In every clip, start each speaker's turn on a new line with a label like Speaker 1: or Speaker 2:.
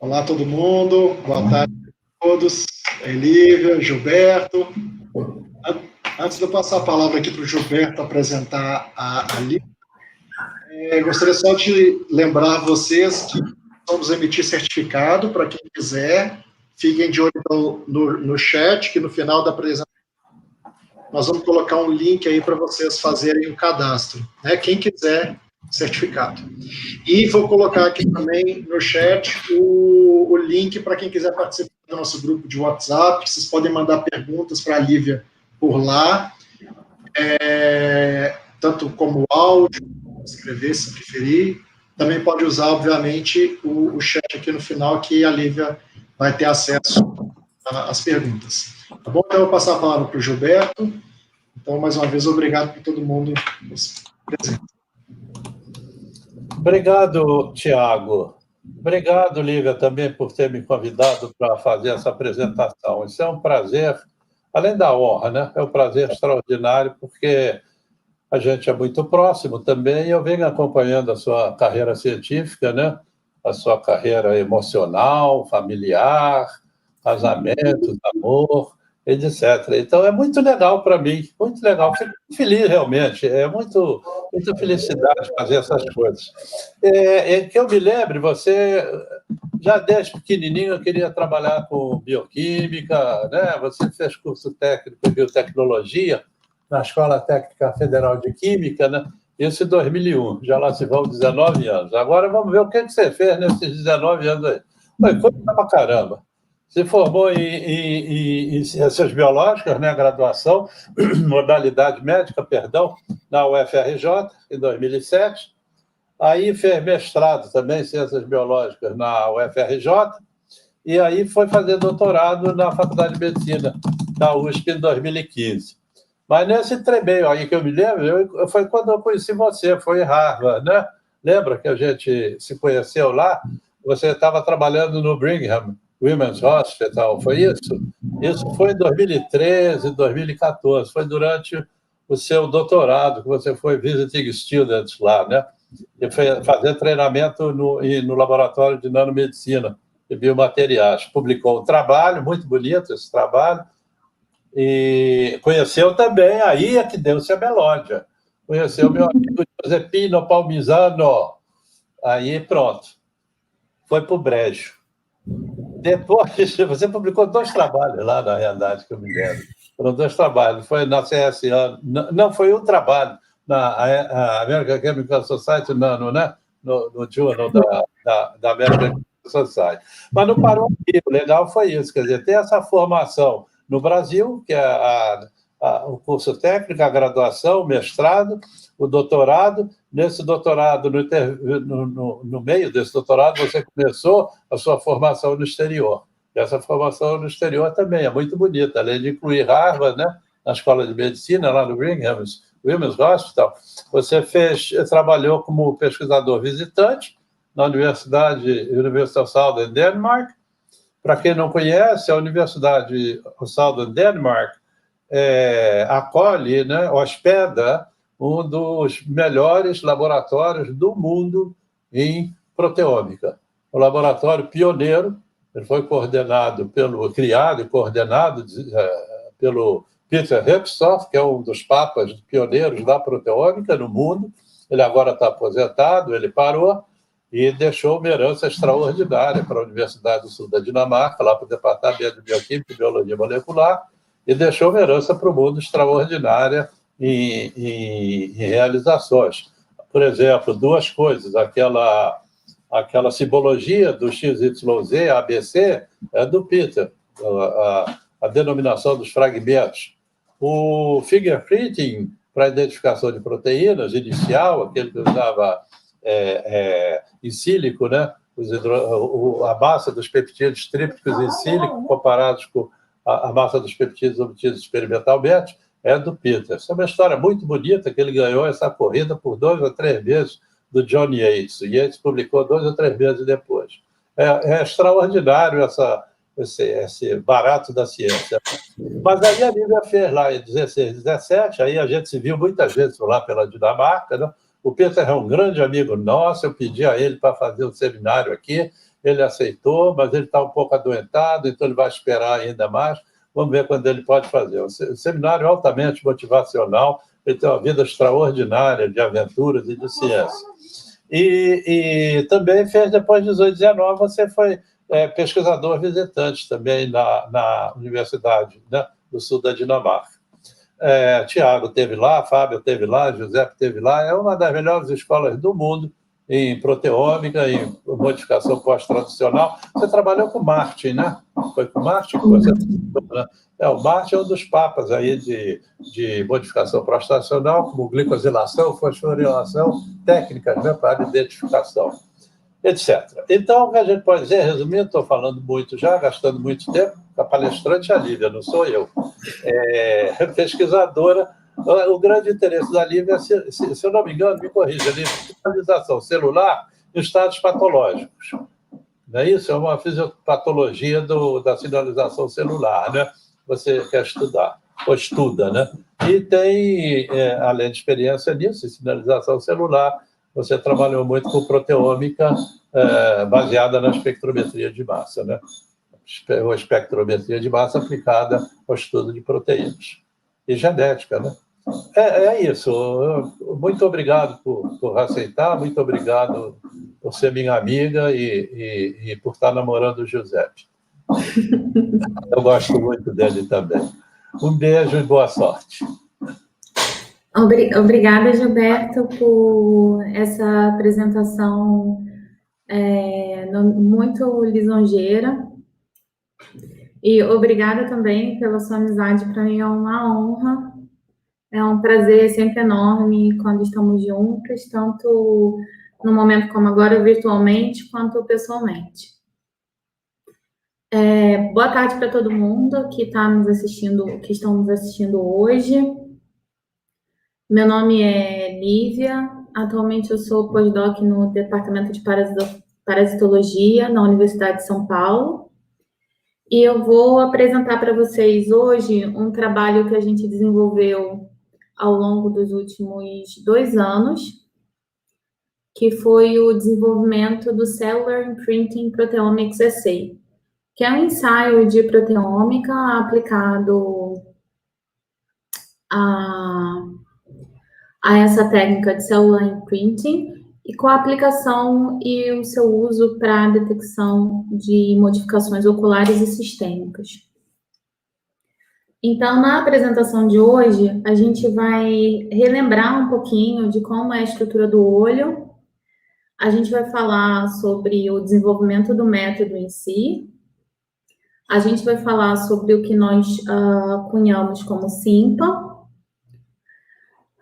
Speaker 1: Olá, todo mundo. Boa tarde a todos. Lívia, Gilberto. Antes de eu passar a palavra aqui para o Gilberto apresentar a Lívia, gostaria só de lembrar vocês que vamos emitir certificado para quem quiser. Fiquem de olho no chat, que no final da apresentação nós vamos colocar um link aí para vocês fazerem o cadastro, né? Quem quiser certificado. E vou colocar aqui também no chat o link para quem quiser participar do nosso grupo de WhatsApp. Vocês podem mandar perguntas para a Lívia por lá, tanto como áudio, escrever se preferir. Também pode usar, obviamente, o chat aqui no final, que a Lívia vai ter acesso às perguntas. Tá bom? Então, eu vou passar a palavra para o Gilberto. Então, mais uma vez, obrigado por todo mundo presente.
Speaker 2: Obrigado, Tiago. Obrigado, Lívia, também por ter me convidado para fazer essa apresentação. Isso é um prazer, além da honra, né? É um prazer extraordinário, porque a gente é muito próximo também, e eu venho acompanhando a sua carreira científica, né? A sua carreira emocional, familiar, casamento, amor, etc. Então, é muito legal para mim, muito legal. Fico feliz, realmente. É muita felicidade fazer essas coisas. Que eu me lembre, você, já desde pequenininho, eu queria trabalhar com bioquímica, né? Você fez curso técnico em biotecnologia na Escola Técnica Federal de Química, né? Isso em 2001, já lá se vão 19 anos. Agora vamos ver o que você fez nesses 19 anos aí. Foi pra caramba. Se formou em Ciências Biológicas, né, graduação, modalidade médica, perdão, na UFRJ, em 2007. Aí fez mestrado também em Ciências Biológicas na UFRJ, e aí foi fazer doutorado na Faculdade de Medicina da USP em 2015. Mas nesse tremeio aí que eu me lembro, foi quando eu conheci você, foi em Harvard, né? Lembra que a gente se conheceu lá? Você estava trabalhando no Brigham Women's Hospital, foi isso? Isso foi em 2013, 2014, foi durante o seu doutorado, que você foi visiting student lá, né? E foi fazer treinamento no laboratório de nanomedicina e biomateriais. Publicou um trabalho, muito bonito esse trabalho, e conheceu também, aí é que deu-se a melódia. Conheceu meu amigo Giuseppino Palmisano, aí pronto, foi para o brejo. Depois, você publicou 2 trabalhos lá, na realidade, que eu me lembro. Foram 2 trabalhos. Foi na CSA... Não, foi um trabalho na American Chemical Society, né? no Journal da American Chemical Society. Mas não parou aqui. O legal foi isso. Quer dizer, ter essa formação no Brasil, que é o curso técnico, a graduação, o mestrado, o doutorado. Nesse doutorado, no meio desse doutorado, você começou a sua formação no exterior. Essa formação no exterior também é muito bonita, além de incluir Harvard, né, na Escola de Medicina, lá no Brigham Women's Hospital. Você trabalhou como pesquisador visitante na University of Southern Denmark. Para quem não conhece, a Universidade of Southern Denmark acolhe, né, hospeda um dos melhores laboratórios do mundo em proteômica. Um laboratório pioneiro, ele foi criado e coordenado pelo Peter Hepstorf, que é um dos papas pioneiros da proteômica no mundo. Ele agora está aposentado, ele parou e deixou uma herança extraordinária para a Universidade do Sul da Dinamarca, lá para o Departamento de Bioquímica e Biologia Molecular, e deixou uma herança para o mundo extraordinária em realizações. Por exemplo, 2 coisas. Aquela simbologia do XYZ, ABC, é do Peter, a denominação dos fragmentos. O fingerprinting, para identificação de proteínas, inicial, aquele que usava em sílico, né? A massa dos peptídeos trípticos em sílico, comparados com a massa dos peptídeos obtidos experimentalmente, é do Peter. Essa é uma história muito bonita, que ele ganhou essa corrida por 2 ou 3 vezes do John Yates. O Yates publicou 2 ou 3 vezes depois. É extraordinário esse barato da ciência. Mas aí a Lívia fez lá em 16, 17, aí a gente se viu muitas vezes lá pela Dinamarca, né? O Peter é um grande amigo nosso, eu pedi a ele para fazer um seminário aqui, ele aceitou, mas ele está um pouco adoentado, então ele vai esperar ainda mais. Vamos ver quando ele pode fazer. O seminário é altamente motivacional, ele tem uma vida extraordinária de aventuras e de ciência. E também fez, depois de 18, 19, você foi pesquisador visitante também na Universidade, né, do Sul da Dinamarca. Tiago esteve lá, Fábio esteve lá, José esteve lá. É uma das melhores escolas do mundo em proteômica, em modificação pós-traducional. Você trabalhou com Martin, né? Foi com Martin que você trabalhou, né? O Martin é um dos papas aí de modificação pós-traducional, como glicosilação, fosforilação, técnicas, né, para identificação, etc. Então, o que a gente pode dizer, resumindo, estou falando muito já, gastando muito tempo, a palestrante é a Lívia, não sou eu. Pesquisadora. O grande interesse da Lívia é, se eu não me engano, me corrija, Lívia, sinalização celular em estados patológicos. Não é isso? É uma fisiopatologia da sinalização celular, né? Você quer estudar, ou estuda, né? E tem, além de experiência nisso, em sinalização celular, você trabalhou muito com proteômica baseada na espectrometria de massa, né? Ou espectrometria de massa aplicada ao estudo de proteínas. E genética, né? É isso. Muito obrigado por aceitar, muito obrigado por ser minha amiga e por estar namorando o Giuseppe. Eu gosto muito dele também. Um beijo e boa sorte.
Speaker 3: Obrigada, Gilberto, por essa apresentação muito lisonjeira. E obrigada também pela sua amizade. Para mim é uma honra, é um prazer sempre enorme quando estamos juntos, tanto no momento como agora, virtualmente, quanto pessoalmente. Boa tarde para todo mundo que está nos assistindo, que estão nos assistindo hoje. Meu nome é Lívia, atualmente eu sou pós-doc no Departamento de Parasitologia na Universidade de São Paulo. E eu vou apresentar para vocês hoje um trabalho que a gente desenvolveu ao longo dos últimos 2 anos, que foi o desenvolvimento do Cellular Imprinting Proteomics Assay, que é um ensaio de proteômica aplicado a essa técnica de Cellular Imprinting e com a aplicação e o seu uso para a detecção de modificações oculares e sistêmicas. Então, na apresentação de hoje, a gente vai relembrar um pouquinho de como é a estrutura do olho, a gente vai falar sobre o desenvolvimento do método em si, a gente vai falar sobre o que nós cunhamos como SIMPA,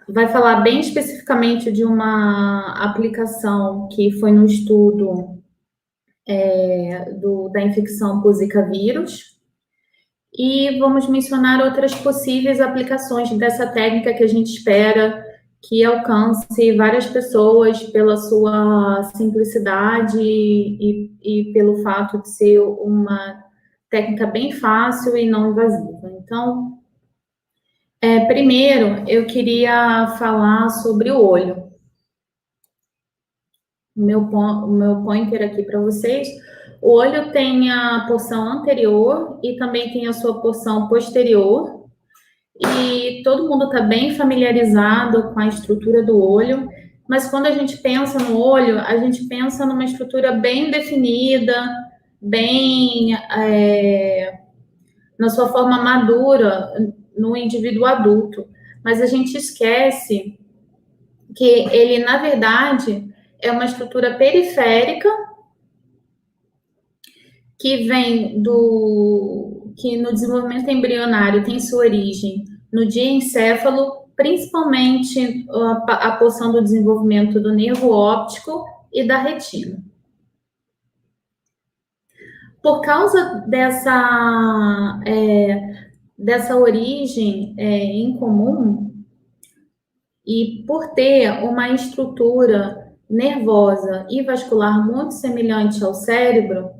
Speaker 3: vai falar bem especificamente de uma aplicação que foi no estudo da infecção por Zika vírus, e vamos mencionar outras possíveis aplicações dessa técnica que a gente espera que alcance várias pessoas pela sua simplicidade e pelo fato de ser uma técnica bem fácil e não invasiva. Então, primeiro, eu queria falar sobre o olho. O meu pointer aqui para vocês. O olho tem a porção anterior e também tem a sua porção posterior. E todo mundo está bem familiarizado com a estrutura do olho, mas quando a gente pensa no olho, a gente pensa numa estrutura bem definida, bem na sua forma madura no indivíduo adulto. Mas a gente esquece que ele, na verdade, é uma estrutura periférica que vem que no desenvolvimento embrionário tem sua origem no diencéfalo, principalmente a porção do desenvolvimento do nervo óptico e da retina. Por causa dessa origem incomum e por ter uma estrutura nervosa e vascular muito semelhante ao cérebro,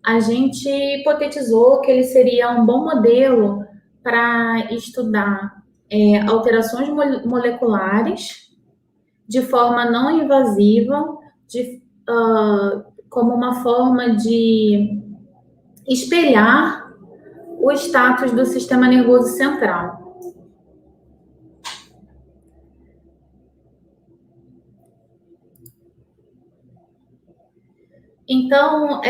Speaker 3: a gente hipotetizou que ele seria um bom modelo para estudar alterações moleculares de forma não invasiva, como uma forma de espelhar o status do sistema nervoso central. Então,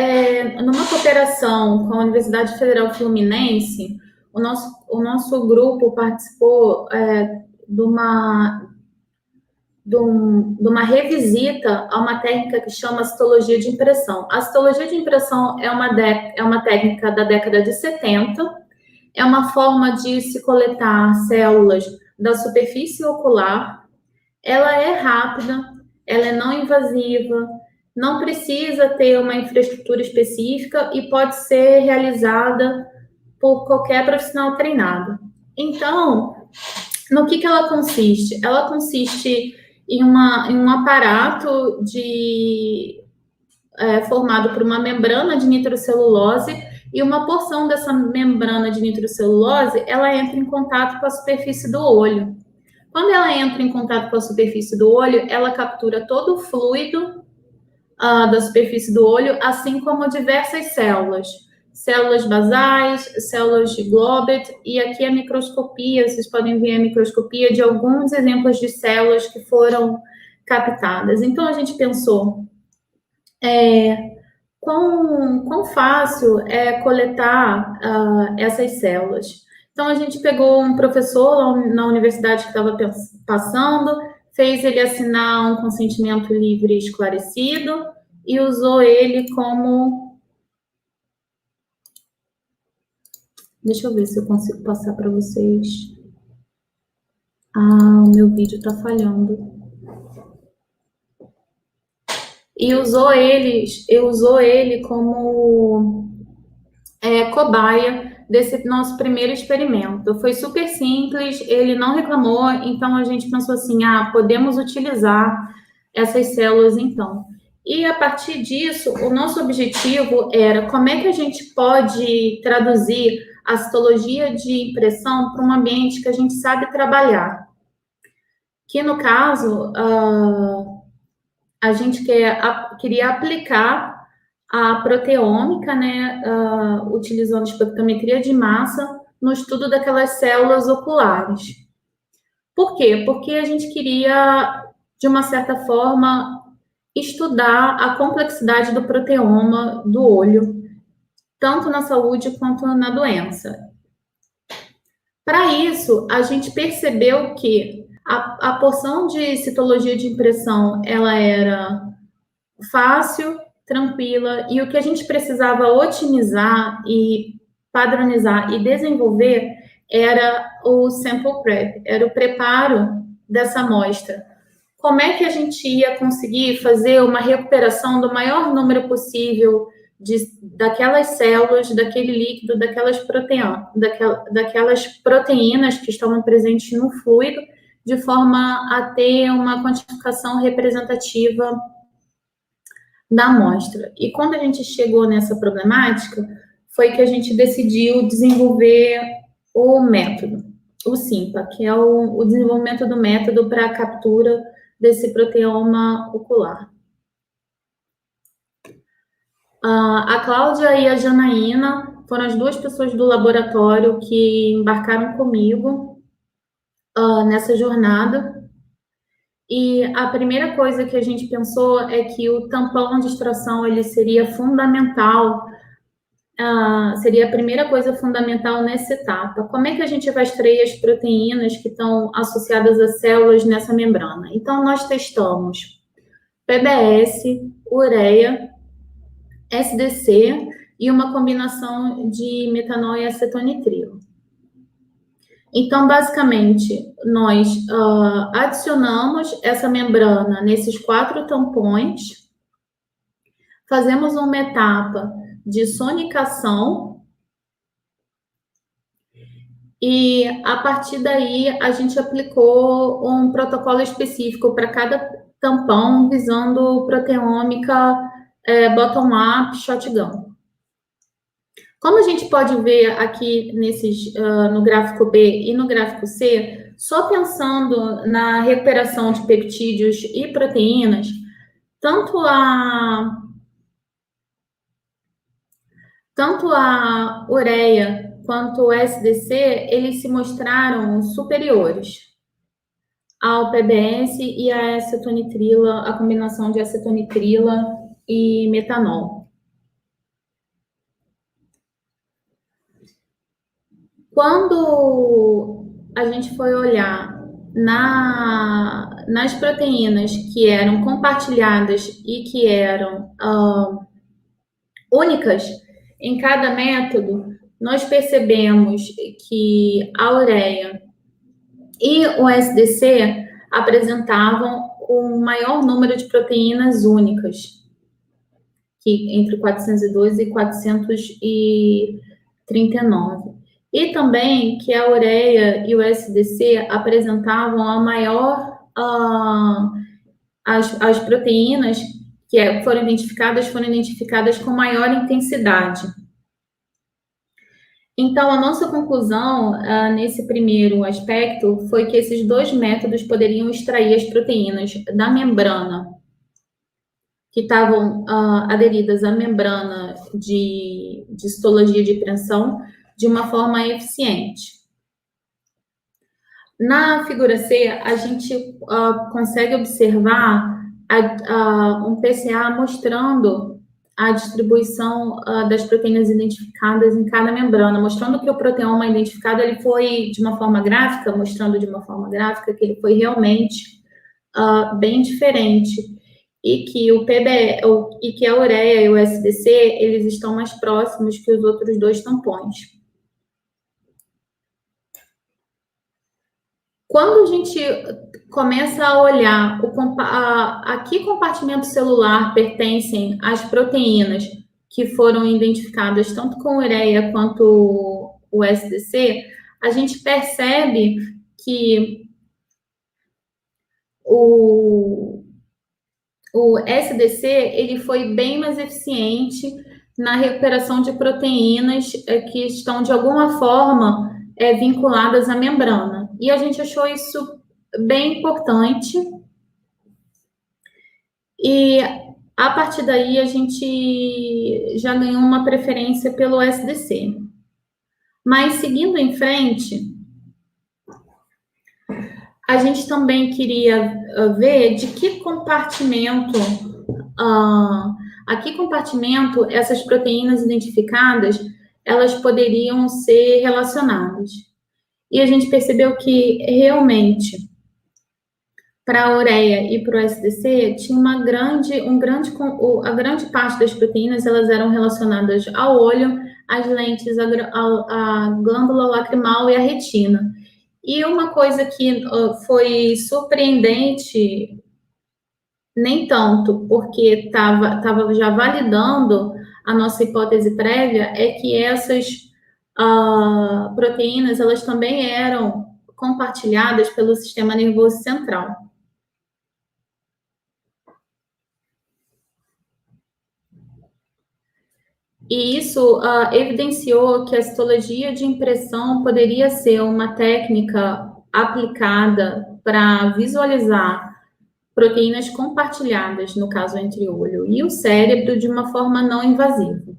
Speaker 3: numa cooperação com a Universidade Federal Fluminense, o nosso grupo participou de uma revisita a uma técnica que chama citologia de impressão. A citologia de impressão é uma técnica da década de 70, é uma forma de se coletar células da superfície ocular, ela é rápida, ela é não invasiva, não precisa ter uma infraestrutura específica e pode ser realizada por qualquer profissional treinado. Então, no que ela consiste? Ela consiste em um aparato formado por uma membrana de nitrocelulose, e uma porção dessa membrana de nitrocelulose, ela entra em contato com a superfície do olho. Quando ela entra em contato com a superfície do olho, ela captura todo o fluido da superfície do olho, assim como diversas células basais, células de Globet, e aqui a microscopia, vocês podem ver a microscopia de alguns exemplos de células que foram captadas. Então, a gente pensou, quão fácil é coletar essas células. Então, a gente pegou um professor na universidade que estava passando, fez ele assinar um consentimento livre e esclarecido e usou ele como... Deixa eu ver se eu consigo passar para vocês. O meu vídeo está falhando. E usou ele como cobaia desse nosso primeiro experimento. Foi super simples, ele não reclamou, então a gente pensou assim, podemos utilizar essas células então. E a partir disso, o nosso objetivo era como é que a gente pode traduzir a citologia de impressão para um ambiente que a gente sabe trabalhar. Que no caso, a gente queria aplicar a proteômica, né, utilizando espectrometria de massa no estudo daquelas células oculares. Por quê? Porque a gente queria, de uma certa forma, estudar a complexidade do proteoma do olho, tanto na saúde quanto na doença. Para isso, a gente percebeu que a porção de citologia de impressão, ela era fácil, tranquila, e o que a gente precisava otimizar e padronizar e desenvolver era o sample prep, era o preparo dessa amostra. Como é que a gente ia conseguir fazer uma recuperação do maior número possível daquelas células, daquele líquido, daquelas proteínas que estavam presentes no fluido, de forma a ter uma quantificação representativa da amostra. E quando a gente chegou nessa problemática, foi que a gente decidiu desenvolver o método, o SIMPA, que é o desenvolvimento do método para a captura desse proteoma ocular. A Cláudia e a Janaína foram as duas pessoas do laboratório que embarcaram comigo nessa jornada. E a primeira coisa que a gente pensou é que o tampão de extração ele seria fundamental, seria a primeira coisa fundamental nessa etapa. Como é que a gente vai extrair as proteínas que estão associadas às células nessa membrana? Então, nós testamos PBS, ureia, SDC e uma combinação de metanol e acetonitrilo. Então, basicamente, nós adicionamos essa membrana nesses 4 tampões, fazemos uma etapa de sonicação e, a partir daí, a gente aplicou um protocolo específico para cada tampão, visando proteômica bottom-up shotgun. Como a gente pode ver aqui no gráfico B e no gráfico C, só pensando na recuperação de peptídeos e proteínas, tanto a tanto a ureia quanto o SDC, eles se mostraram superiores ao PBS e à acetonitrila, a combinação de acetonitrila e metanol. Quando a gente foi olhar nas proteínas que eram compartilhadas e que eram únicas em cada método, nós percebemos que a ureia e o SDC apresentavam o maior número de proteínas únicas, que entre 402 e 439. E também que a ureia e o SDC apresentavam a maior, as proteínas que foram identificadas com maior intensidade. Então, a nossa conclusão nesse primeiro aspecto foi que esses dois métodos poderiam extrair as proteínas da membrana que estavam aderidas à membrana de citologia de pressão de uma forma eficiente. Na figura C, a gente consegue observar um PCA mostrando a distribuição das proteínas identificadas em cada membrana, mostrando que o proteoma identificado ele foi de uma forma gráfica, mostrando de uma forma gráfica que ele foi realmente bem diferente e que e que a ureia e o SDC eles estão mais próximos que os outros dois tampões. Quando a gente começa a olhar a que compartimento celular pertencem as proteínas que foram identificadas tanto com ureia quanto o SDC, a gente percebe que o SDC ele foi bem mais eficiente na recuperação de proteínas que estão, de alguma forma, vinculadas à membrana. E a gente achou isso bem importante. E, a partir daí, a gente já ganhou uma preferência pelo SDC. Mas, seguindo em frente, a gente também queria ver de que compartimento, a que compartimento essas proteínas identificadas elas poderiam ser relacionadas. E a gente percebeu que, realmente, para a ureia e para o SDC, tinha a grande parte das proteínas elas eram relacionadas ao olho, às lentes, à glândula lacrimal e à retina. E uma coisa que foi surpreendente, nem tanto, porque estava já validando a nossa hipótese prévia, é que essas proteínas, elas também eram compartilhadas pelo sistema nervoso central. E isso evidenciou que a citologia de impressão poderia ser uma técnica aplicada para visualizar proteínas compartilhadas, no caso entre o olho e o cérebro, de uma forma não invasiva.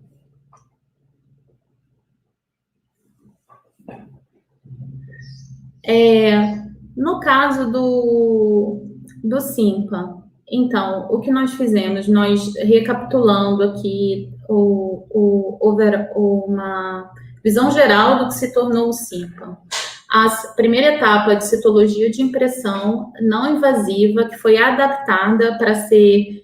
Speaker 3: No caso do SIMPA, então, o que nós fizemos? Nós, recapitulando aqui uma visão geral do que se tornou o SIMPA. A primeira etapa de citologia de impressão não invasiva, que foi adaptada para ser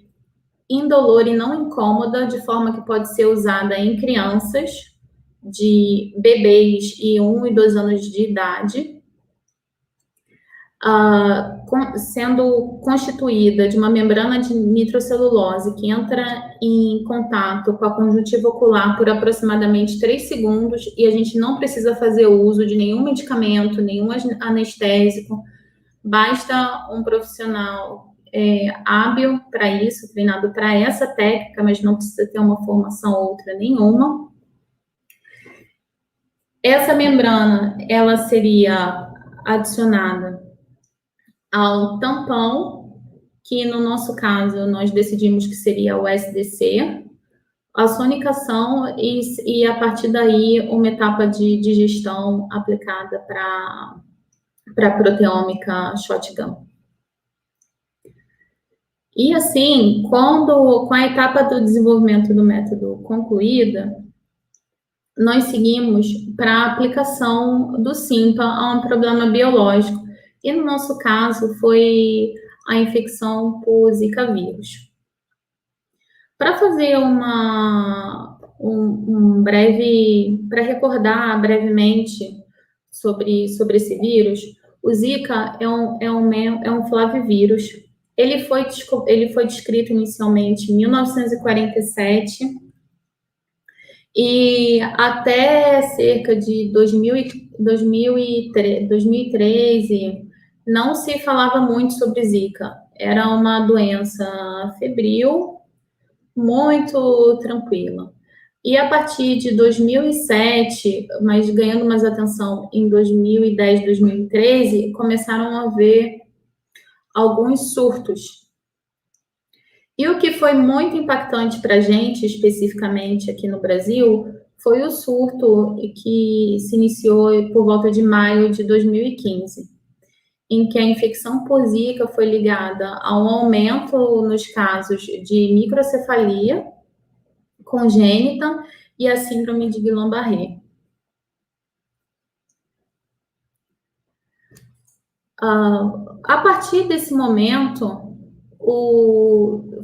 Speaker 3: indolor e não incômoda, de forma que pode ser usada em crianças, de bebês e 1 e 2 anos de idade, sendo constituída de uma membrana de nitrocelulose que entra em contato com a conjuntiva ocular por aproximadamente 3 segundos, e a gente não precisa fazer uso de nenhum medicamento, nenhum anestésico, basta um profissional hábil para isso, treinado para essa técnica, mas não precisa ter uma formação outra nenhuma. Essa membrana, ela seria adicionada ao tampão, que no nosso caso nós decidimos que seria o SDC, a sonicação e a partir daí uma etapa de gestão aplicada para proteômica shotgun. E assim, com a etapa do desenvolvimento do método concluída, nós seguimos para a aplicação do SIMPA a um problema biológico, e no nosso caso foi a infecção por Zika vírus. Para fazer para recordar brevemente sobre esse vírus, o Zika é um flavivírus. Ele foi descrito inicialmente em 1947 e até cerca de 2013 não se falava muito sobre Zika. Era uma doença febril, muito tranquila. E a partir de 2007, mas ganhando mais atenção em 2010, 2013, começaram a haver alguns surtos. E o que foi muito impactante para a gente, especificamente aqui no Brasil, foi o surto que se iniciou por volta de maio de 2015, em que a infecção por Zika foi ligada a um aumento nos casos de microcefalia congênita e a síndrome de Guillain-Barré. A partir desse momento,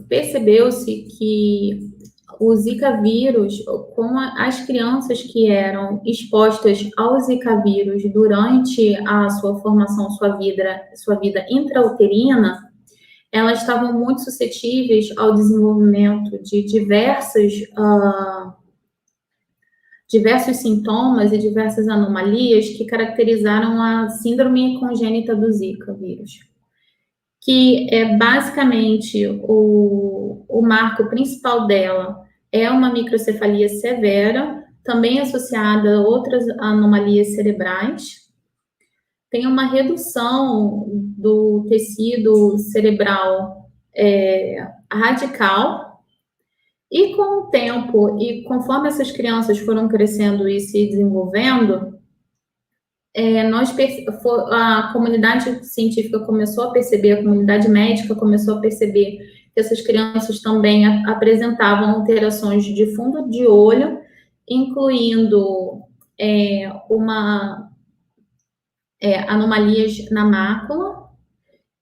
Speaker 3: percebeu-se que o Zika vírus, com as crianças que eram expostas ao Zika vírus durante a sua formação, sua vida intrauterina, elas estavam muito suscetíveis ao desenvolvimento de diversos sintomas e diversas anomalias que caracterizaram a síndrome congênita do Zika vírus, que é basicamente o marco principal dela é uma microcefalia severa, também associada a outras anomalias cerebrais. Tem uma redução do tecido cerebral radical, e com o tempo, e conforme essas crianças foram crescendo e se desenvolvendo, a comunidade científica começou a perceber, a comunidade médica começou a perceber que essas crianças também apresentavam alterações de fundo de olho, incluindo anomalias na mácula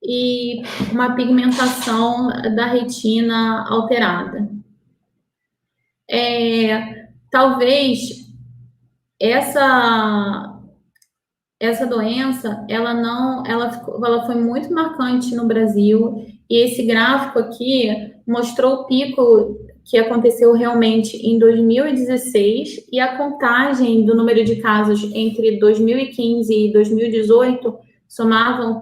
Speaker 3: e uma pigmentação da retina alterada. Talvez essa doença, ela foi muito marcante no Brasil, e esse gráfico aqui mostrou o pico que aconteceu realmente em 2016, e a contagem do número de casos entre 2015 e 2018 somavam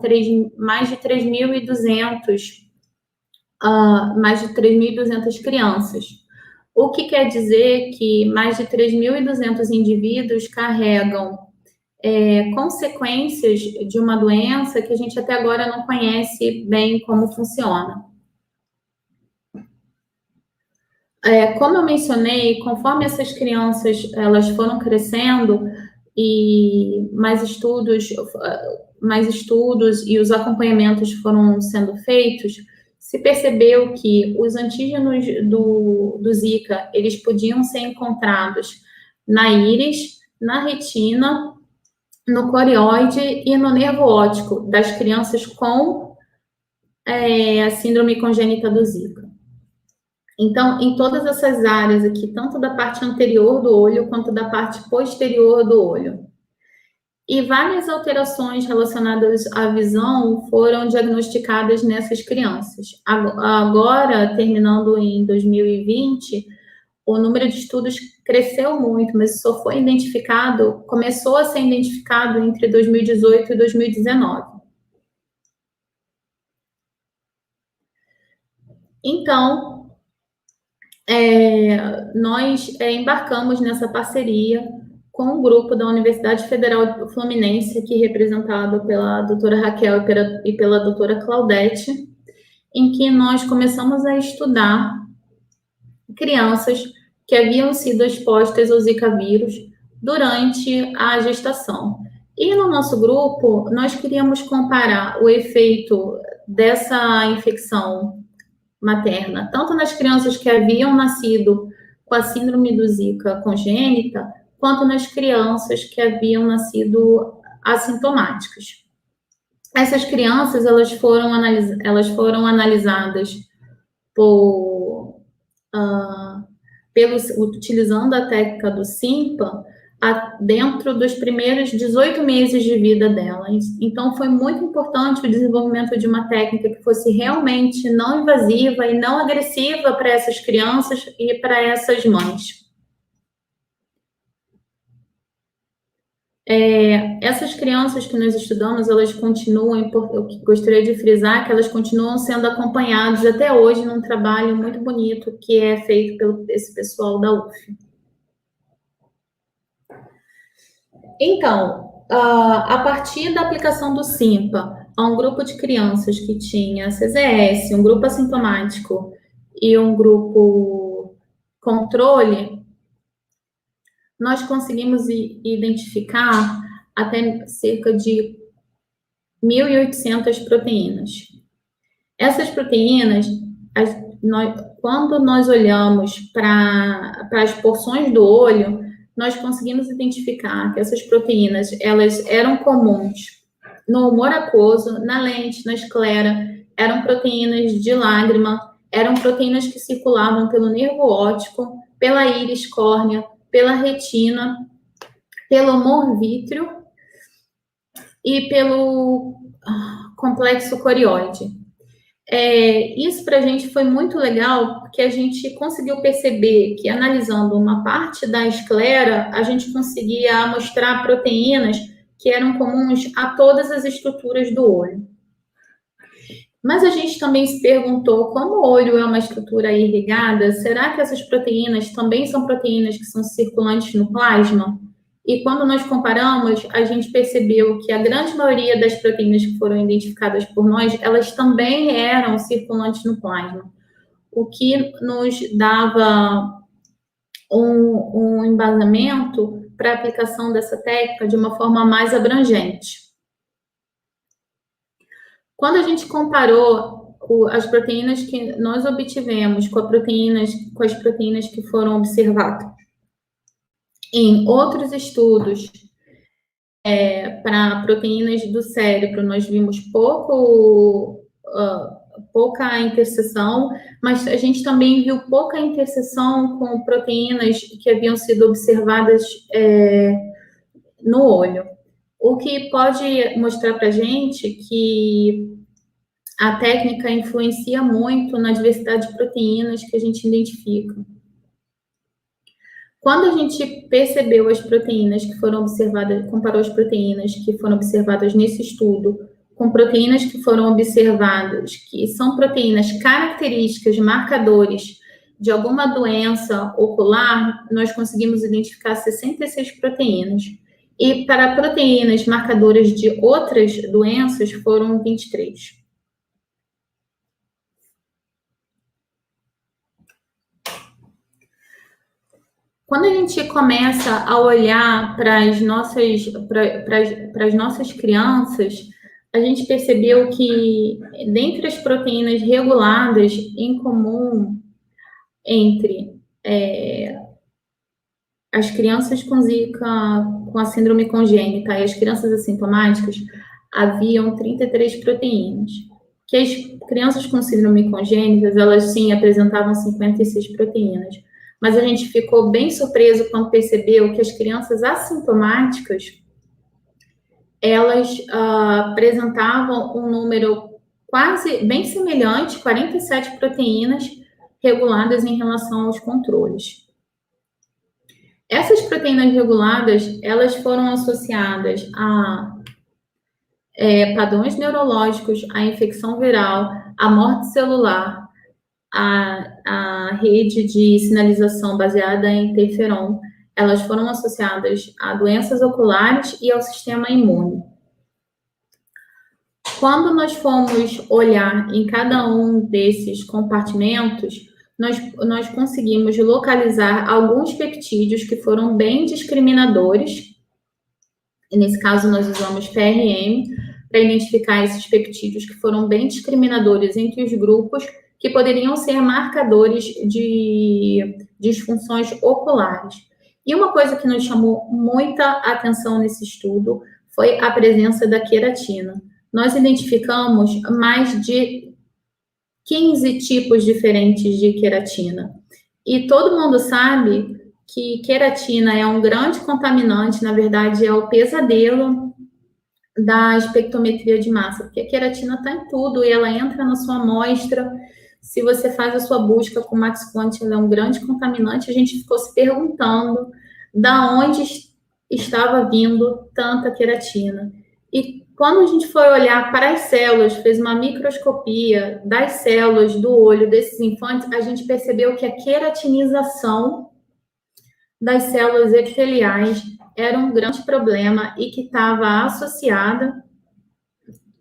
Speaker 3: mais de 3.200 crianças. O que quer dizer que mais de 3.200 indivíduos carregam consequências de uma doença que a gente até agora não conhece bem como funciona. Como eu mencionei, conforme essas crianças elas foram crescendo e mais estudos e os acompanhamentos foram sendo feitos, se percebeu que os antígenos do Zika, eles podiam ser encontrados na íris, na retina, no corióide e no nervo óptico das crianças com a síndrome congênita do Zika. Então, em todas essas áreas aqui, tanto da parte anterior do olho quanto da parte posterior do olho. E várias alterações relacionadas à visão foram diagnosticadas nessas crianças. Agora, terminando em 2020, o número de estudos cresceu muito, mas só foi começou a ser identificado entre 2018 e 2019. Então, nós embarcamos nessa parceria com um grupo da Universidade Federal Fluminense, aqui representado pela doutora Raquel e pela doutora Claudete, em que nós começamos a estudar crianças que haviam sido expostas ao Zika vírus durante a gestação. E no nosso grupo, nós queríamos comparar o efeito dessa infecção materna, tanto nas crianças que haviam nascido com a síndrome do Zika congênita, quanto nas crianças que haviam nascido assintomáticas. Essas crianças, elas foram analisadas utilizando a técnica do SIMPA dentro dos primeiros 18 meses de vida delas. Então, foi muito importante o desenvolvimento de uma técnica que fosse realmente não invasiva e não agressiva para essas crianças e para essas mães. Essas crianças que nós estudamos, elas continuam, eu gostaria de frisar que elas continuam sendo acompanhadas até hoje num trabalho muito bonito que é feito pelo esse pessoal da UF. Então, a partir da aplicação do SIMPA a um grupo de crianças que tinha CZS, um grupo assintomático e um grupo controle, nós conseguimos identificar até cerca de 1.800 proteínas. Essas proteínas, quando nós olhamos para as porções do olho, nós conseguimos identificar que essas proteínas, elas eram comuns no humor aquoso, na lente, na esclera, eram proteínas de lágrima, eram proteínas que circulavam pelo nervo óptico, pela íris córnea, pela retina, pelo humor vítreo e pelo complexo corióide. Isso para a gente foi muito legal, porque a gente conseguiu perceber que, analisando uma parte da esclera, a gente conseguia mostrar proteínas que eram comuns a todas as estruturas do olho. Mas a gente também se perguntou, como o olho é uma estrutura irrigada, será que essas proteínas também são proteínas que são circulantes no plasma? E quando nós comparamos, a gente percebeu que a grande maioria das proteínas que foram identificadas por nós, elas também eram circulantes no plasma, o que nos dava um embasamento para a aplicação dessa técnica de uma forma mais abrangente. Quando a gente comparou as proteínas que nós obtivemos com as proteínas que foram observadas em outros estudos para proteínas do cérebro, nós vimos pouca interseção, mas a gente também viu pouca interseção com proteínas que haviam sido observadas no olho. O que pode mostrar para a gente que a técnica influencia muito na diversidade de proteínas que a gente identifica. Quando a gente percebeu as proteínas que foram observadas, comparou as proteínas que foram observadas nesse estudo com proteínas que foram observadas, que são proteínas características, marcadores de alguma doença ocular, nós conseguimos identificar 66 proteínas. E para proteínas marcadoras de outras doenças, foram 23. Quando a gente começa a olhar para as nossas crianças, a gente percebeu que, dentre as proteínas reguladas em comum entre as crianças com Zika, com a síndrome congênita e as crianças assintomáticas, haviam 33 proteínas. Que as crianças com síndrome congênita, elas sim apresentavam 56 proteínas. Mas a gente ficou bem surpreso quando percebeu que as crianças assintomáticas, elas apresentavam um número quase bem semelhante, 47 proteínas reguladas em relação aos controles. Essas proteínas reguladas, elas foram associadas a padrões neurológicos, a infecção viral, a morte celular, a rede de sinalização baseada em interferon, elas foram associadas a doenças oculares e ao sistema imune. Quando nós fomos olhar em cada um desses compartimentos, nós conseguimos localizar alguns peptídeos que foram bem discriminadores. E nesse caso, nós usamos PRM para identificar esses peptídeos que foram bem discriminadores entre os grupos, que poderiam ser marcadores de disfunções oculares. E uma coisa que nos chamou muita atenção nesse estudo foi a presença da queratina. Nós identificamos mais de 15 tipos diferentes de queratina. E todo mundo sabe que queratina é um grande contaminante, na verdade, é o pesadelo da espectrometria de massa, porque a queratina está em tudo e ela entra na sua amostra. Se você faz a sua busca com o Max Quant, ela é um grande contaminante. A gente ficou se perguntando da onde estava vindo tanta queratina. E quando a gente foi olhar para as células, fez uma microscopia das células do olho desses infantes, a gente percebeu que a queratinização das células epiteliais era um grande problema e que estava associada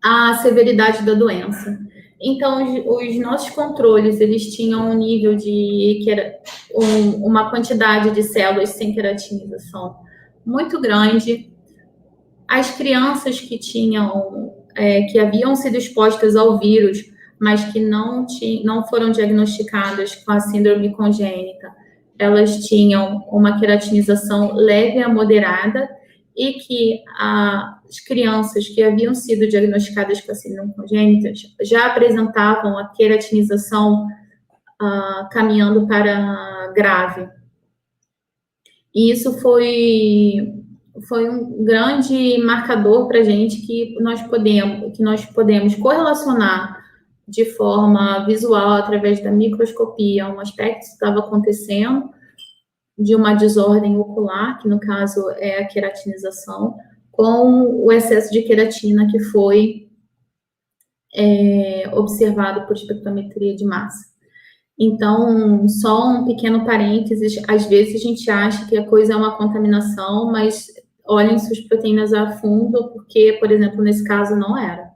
Speaker 3: à severidade da doença. Então, os nossos controles, eles tinham um nível de uma quantidade de células sem queratinização muito grande. As crianças que que haviam sido expostas ao vírus, mas que não foram diagnosticadas com a síndrome congênita, elas tinham uma queratinização leve a moderada, e que as crianças que haviam sido diagnosticadas com a síndrome congênita já apresentavam a queratinização caminhando para grave. E isso foi um grande marcador para a gente que nós podemos correlacionar de forma visual, através da microscopia, um aspecto que estava acontecendo de uma desordem ocular, que no caso é a queratinização, com o excesso de queratina que foi observado por espectrometria de massa. Então, só um pequeno parênteses, às vezes a gente acha que a coisa é uma contaminação, mas olhem suas proteínas a fundo, porque, por exemplo, nesse caso não era.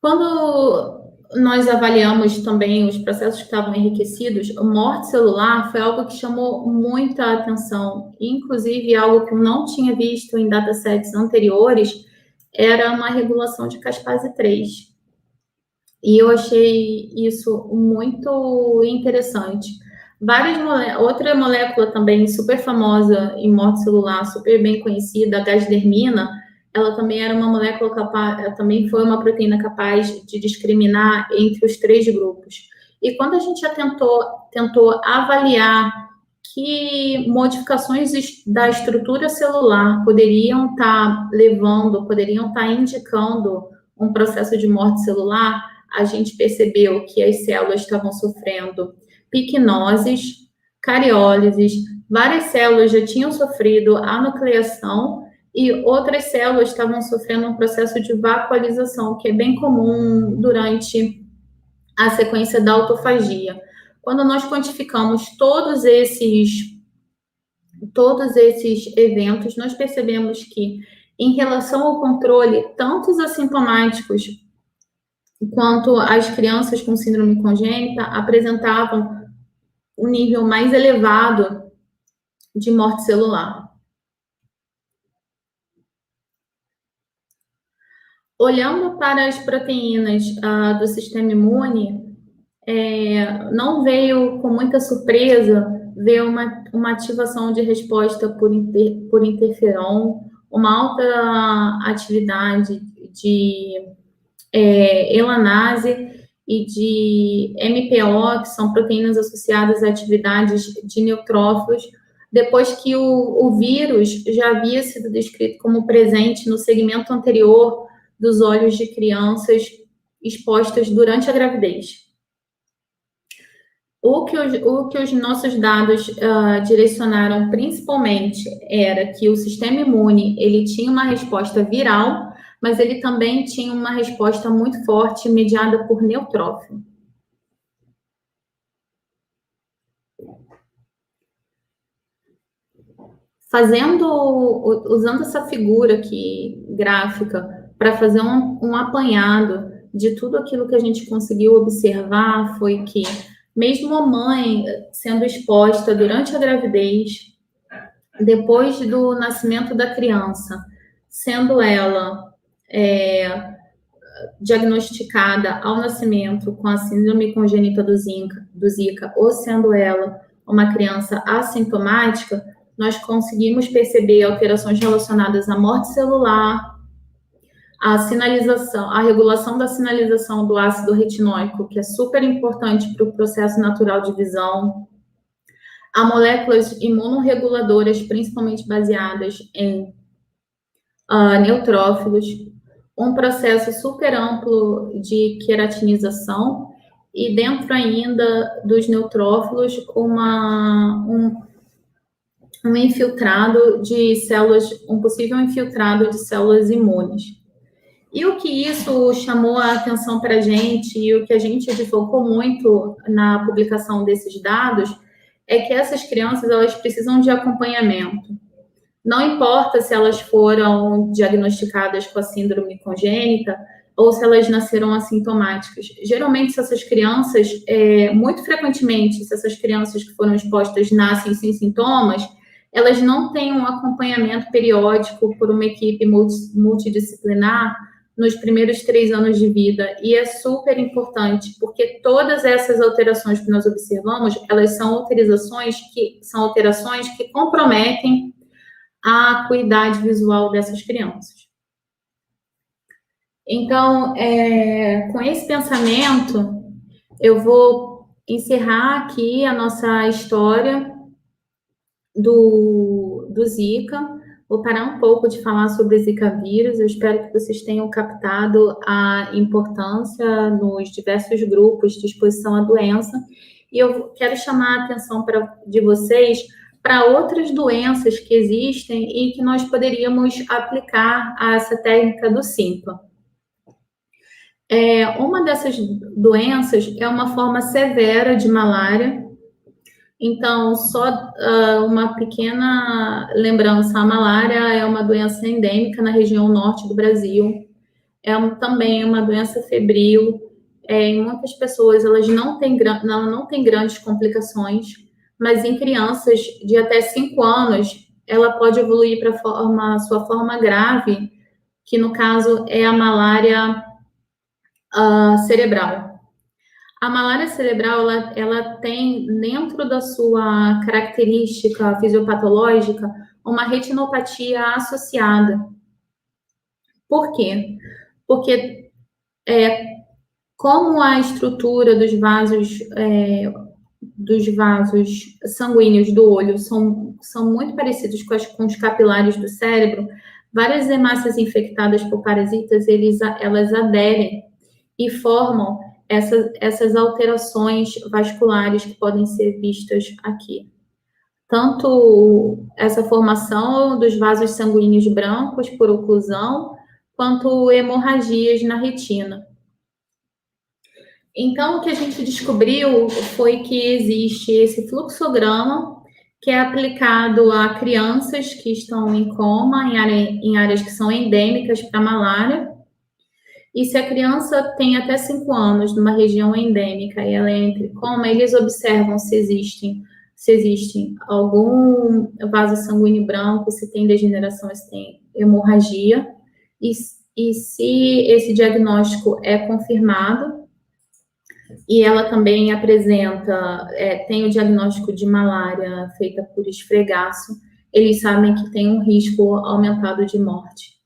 Speaker 3: Quando nós avaliamos também os processos que estavam enriquecidos, morte celular foi algo que chamou muita atenção, inclusive algo que eu não tinha visto em datasets anteriores, era uma regulação de caspase 3. E eu achei isso muito interessante. Outra molécula também super famosa em morte celular, super bem conhecida, a gasdermina, ela também era uma molécula capaz, também foi uma proteína capaz de discriminar entre os 3 grupos. E quando a gente já tentou avaliar que modificações da estrutura celular poderiam estar indicando um processo de morte celular, a gente percebeu que as células estavam sofrendo piquenoses, cariólises, várias células já tinham sofrido anucleação e outras células estavam sofrendo um processo de vacuolização, que é bem comum durante a sequência da autofagia. Quando nós quantificamos todos esses eventos, nós percebemos que, em relação ao controle, tanto os assintomáticos quanto as crianças com síndrome congênita apresentavam um nível mais elevado de morte celular. Olhando para as proteínas do sistema imune, não veio com muita surpresa ver uma ativação de resposta por interferon, uma alta atividade de elanase e de MPO, que são proteínas associadas a atividades de neutrófilos, depois que o vírus já havia sido descrito como presente no segmento anterior dos olhos de crianças expostas durante a gravidez. O que os nossos dados direcionaram principalmente era que o sistema imune ele tinha uma resposta viral, mas ele também tinha uma resposta muito forte mediada por neutrófilo. Usando essa figura aqui, gráfica, para fazer um apanhado de tudo aquilo que a gente conseguiu observar foi que, mesmo a mãe sendo exposta durante a gravidez, depois do nascimento da criança, sendo ela diagnosticada ao nascimento com a síndrome congênita do Zika, ou sendo ela uma criança assintomática, nós conseguimos perceber alterações relacionadas à morte celular, a sinalização, a regulação da sinalização do ácido retinóico, que é super importante para o processo natural de visão, a moléculas imunorreguladoras, principalmente baseadas em neutrófilos, um processo super amplo de queratinização e dentro ainda dos neutrófilos um infiltrado de células, um possível infiltrado de células imunes. E o que isso chamou a atenção para a gente e o que a gente divulgou muito na publicação desses dados é que essas crianças, elas precisam de acompanhamento. Não importa se elas foram diagnosticadas com a síndrome congênita ou se elas nasceram assintomáticas. Geralmente, se essas crianças, muito frequentemente, se essas crianças que foram expostas nascem sem sintomas, elas não têm um acompanhamento periódico por uma equipe multidisciplinar nos primeiros 3 anos de vida. E é super importante, porque todas essas alterações que nós observamos, elas são alterações que comprometem a acuidade visual dessas crianças. Então, com esse pensamento, eu vou encerrar aqui a nossa história do Zika. Vou parar um pouco de falar sobre o Zika vírus. Eu espero que vocês tenham captado a importância nos diversos grupos de exposição à doença. E eu quero chamar a atenção de vocês para outras doenças que existem e que nós poderíamos aplicar a essa técnica do SIMPA. Uma dessas doenças é uma forma severa de malária. Então, só uma pequena lembrança, a malária é uma doença endêmica na região norte do Brasil. Também uma doença febril. Em muitas pessoas, ela não tem grandes complicações, mas em crianças de até 5 anos, ela pode evoluir para sua forma grave, que no caso é a malária cerebral. A malária cerebral, ela tem dentro da sua característica fisiopatológica uma retinopatia associada. Por quê? Porque como a estrutura dos vasos sanguíneos do olho são muito parecidos com os capilares do cérebro, várias hemácias infectadas por parasitas, elas aderem e formam essas alterações vasculares que podem ser vistas aqui. Tanto essa formação dos vasos sanguíneos brancos por oclusão, quanto hemorragias na retina. Então, o que a gente descobriu foi que existe esse fluxograma que é aplicado a crianças que estão em coma, em áreas que são endêmicas para malária. E se a criança tem até 5 anos numa região endêmica e ela entra em coma, eles observam se existe algum vaso sanguíneo branco, se tem degeneração, se tem hemorragia. E se esse diagnóstico é confirmado, e ela também tem o diagnóstico de malária feita por esfregaço, eles sabem que tem um risco aumentado de morte.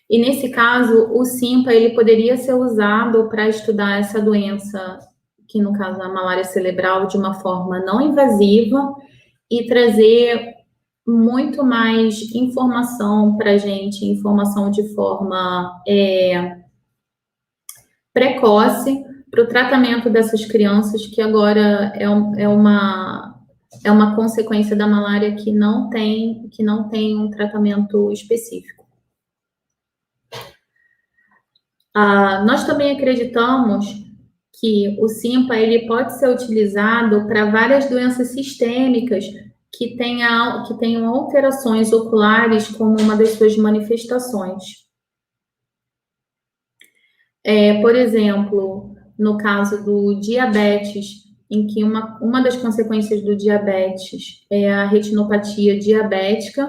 Speaker 3: E nesse caso, o SIMPA ele poderia ser usado para estudar essa doença, que no caso é a malária cerebral, de uma forma não invasiva e trazer muito mais informação para a gente, informação de forma precoce, para o tratamento dessas crianças, que agora é uma consequência da malária que não tem um tratamento específico. Nós também acreditamos que o SIMPA ele pode ser utilizado para várias doenças sistêmicas que tenham alterações oculares como uma das suas manifestações. Por exemplo, no caso do diabetes, em que uma das consequências do diabetes é a retinopatia diabética,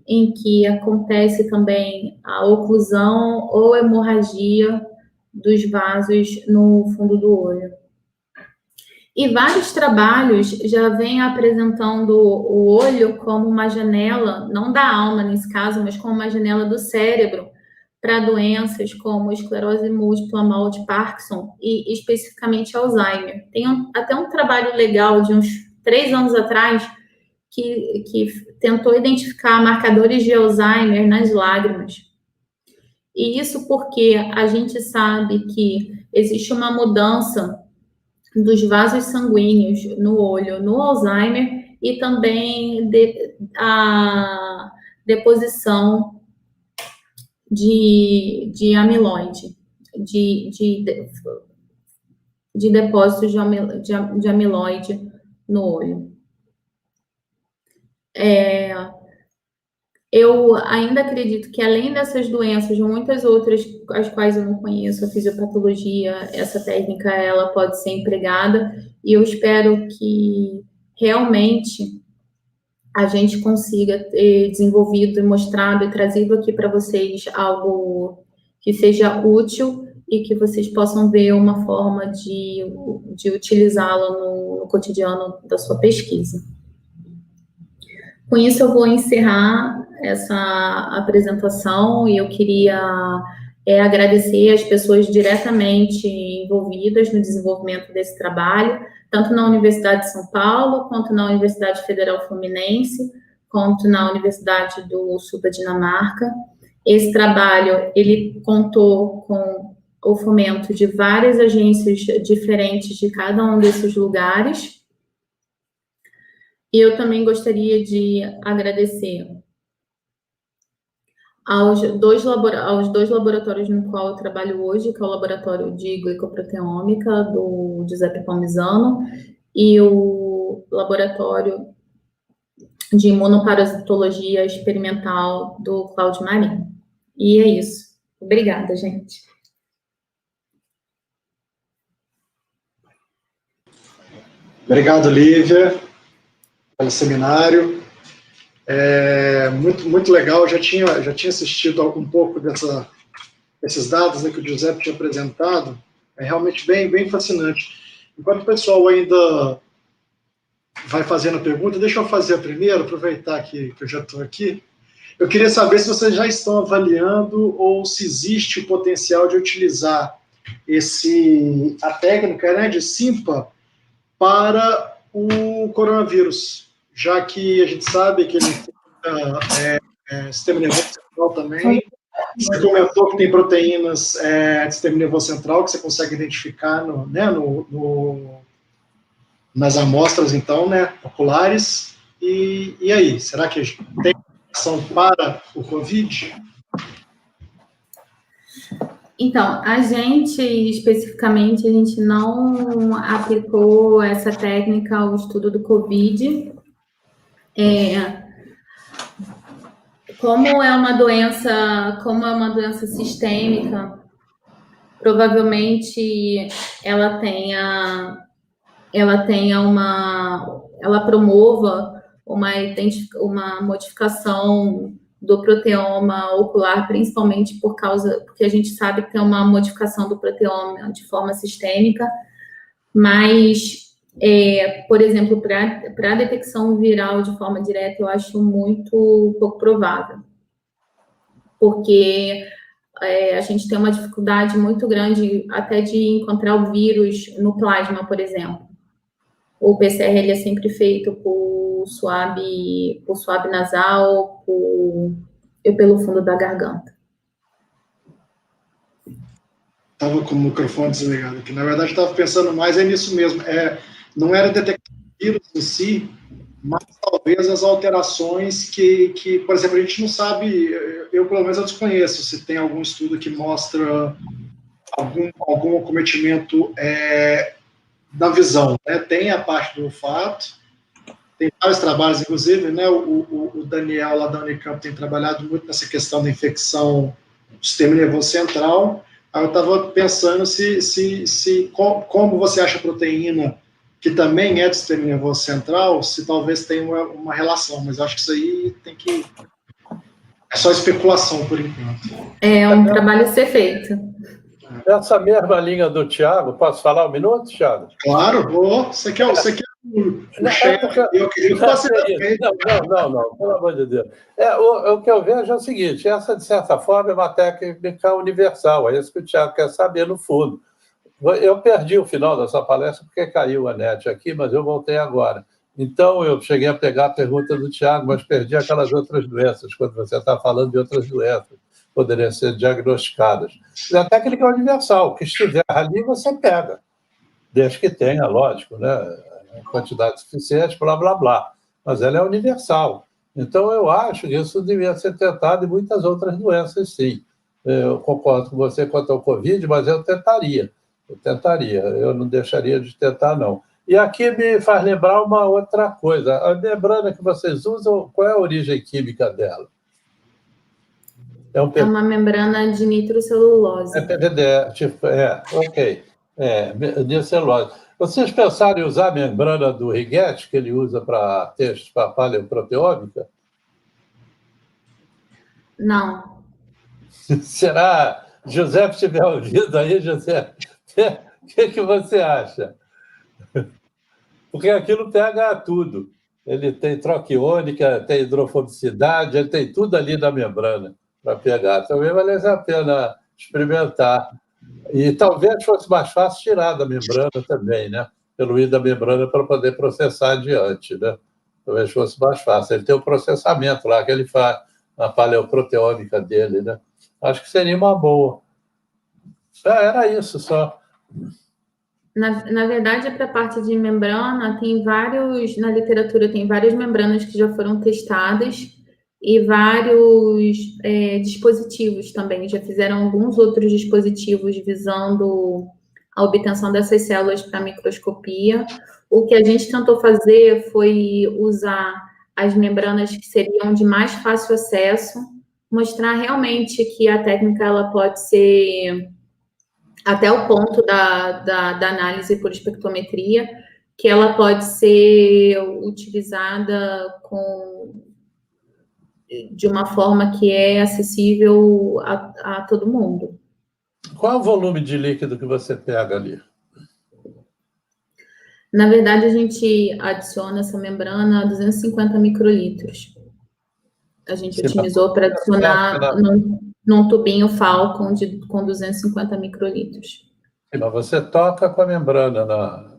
Speaker 3: em que acontece também a oclusão ou hemorragia dos vasos no fundo do olho. E vários trabalhos já vêm apresentando o olho como uma janela, não da alma nesse caso, mas como uma janela do cérebro para doenças como esclerose múltipla, mal de Parkinson e especificamente Alzheimer. Tem até um trabalho legal de uns 3 anos atrás que tentou identificar marcadores de Alzheimer nas lágrimas. E isso porque a gente sabe que existe uma mudança dos vasos sanguíneos no olho, no Alzheimer, e também a deposição de amiloide, de depósitos de amiloide no olho. Eu ainda acredito que, além dessas doenças, muitas outras, as quais eu não conheço, a fisiopatologia, essa técnica, ela pode ser empregada, e eu espero que realmente a gente consiga ter desenvolvido, mostrado e trazido aqui para vocês algo que seja útil e que vocês possam ver uma forma de utilizá-lo no cotidiano da sua pesquisa. Com isso, eu vou encerrar essa apresentação e eu queria agradecer as pessoas diretamente envolvidas no desenvolvimento desse trabalho, tanto na Universidade de São Paulo, quanto na Universidade Federal Fluminense, quanto na Universidade do Sul da Dinamarca. Esse trabalho, ele contou com o fomento de várias agências diferentes de cada um desses lugares. E eu também gostaria de agradecer aos dois laboratórios no qual eu trabalho hoje, que é o Laboratório de Glicoproteômica, do Giuseppe Palmisano, e o Laboratório de Imunoparasitologia Experimental do Cláudio Marinho. E é isso. Obrigada, gente.
Speaker 1: Obrigado, Lívia, pelo seminário. Muito legal. Eu já tinha assistido um pouco desses dados, né, que o Giuseppe tinha apresentado. É realmente bem fascinante. Enquanto o pessoal ainda vai fazendo a pergunta, deixa eu fazer a primeira, aproveitar que eu já estou aqui. Eu queria saber se vocês já estão avaliando ou se existe o potencial de utilizar a técnica, né, de SIMPA para o coronavírus, já que a gente sabe que ele tem sistema nervoso central também. Você comentou que tem proteínas de sistema nervoso central que você consegue identificar nas amostras, então, né, oculares. E aí, será que tem ação para o COVID?
Speaker 3: Então, especificamente, a gente não aplicou essa técnica ao estudo do COVID. Como é uma doença sistêmica, provavelmente ela promova uma modificação do proteoma ocular, principalmente porque a gente sabe que tem uma modificação do proteoma de forma sistêmica, mas, por exemplo, para a detecção viral de forma direta, eu acho muito pouco provável, porque a gente tem uma dificuldade muito grande até de encontrar o vírus no plasma, por exemplo. O PCR ele é sempre feito por suave nasal e pelo fundo da garganta.
Speaker 1: Estava com o microfone desligado aqui. Na verdade, estava pensando mais nisso mesmo. Não era detectar o vírus em si, mas talvez as alterações que, por exemplo, a gente não sabe, eu pelo menos eu desconheço se tem algum estudo que mostra algum acometimento da visão, né? Tem a parte do olfato, tem vários trabalhos, inclusive, né? O Daniel lá da Unicamp tem trabalhado muito nessa questão da infecção do sistema nervoso central, Aí eu estava pensando como você acha a proteína, que também é do sistema nervoso central, se talvez tenha uma relação, mas eu acho que isso aí é só especulação por enquanto.
Speaker 3: É um trabalho a ser feito.
Speaker 2: Nessa mesma linha do Thiago, posso falar um minuto, Thiago?
Speaker 1: Claro, você quer o chefe, eu queria que você
Speaker 2: Não, pelo amor de Deus. O que eu vejo é o seguinte, essa, de certa forma, é uma técnica universal, é isso que o Thiago quer saber, no fundo. Eu perdi o final dessa palestra porque caiu a net aqui, mas eu voltei agora. Então, eu cheguei a pegar a pergunta do Thiago, mas perdi aquelas outras doenças, quando você está falando de outras doenças, poderiam ser diagnosticadas. A técnica é universal, o que estiver ali você pega, desde que tenha, lógico, né, quantidade suficiente, blá, blá, blá. Mas ela é universal. Então, eu acho que isso devia ser tentado em muitas outras doenças, sim. Eu concordo com você quanto ao Covid, mas eu tentaria, eu não deixaria de tentar, não. E aqui me faz lembrar uma outra coisa. A membrana que vocês usam, qual é a origem química dela?
Speaker 3: É uma membrana de nitrocelulose.
Speaker 2: É PVD, tipo, ok. Nitrocelulose. Vocês pensaram em usar a membrana do Rigetti, que ele usa para textos para paleoproteômica?
Speaker 3: Não.
Speaker 2: Será? José, se estiver ouvindo aí, José, o que você acha? Porque aquilo pega tudo. Ele tem troca iônica, tem hidrofobicidade, ele tem tudo ali na membrana para pegar. Também vale a pena experimentar. E talvez fosse mais fácil tirar da membrana também, né? Poluir da membrana para poder processar adiante, né? Talvez fosse mais fácil. Ele tem o processamento lá que ele faz, na paleoproteômica dele, né? Acho que seria uma boa. Era isso só.
Speaker 3: Na verdade, para a parte de membrana, na literatura tem várias membranas que já foram testadas e vários dispositivos também. Já fizeram alguns outros dispositivos visando a obtenção dessas células para microscopia. O que a gente tentou fazer foi usar as membranas que seriam de mais fácil acesso, mostrar realmente que a técnica ela pode ser até o ponto da análise por espectrometria, que ela pode ser utilizada de uma forma que é acessível a todo mundo.
Speaker 2: Qual é o volume de líquido que você pega ali?
Speaker 3: Na verdade, a gente adiciona essa membrana a 250 microlitros. A gente otimizou para adicionar num tubinho Falcon com 250 microlitros.
Speaker 2: Mas você toca com a membrana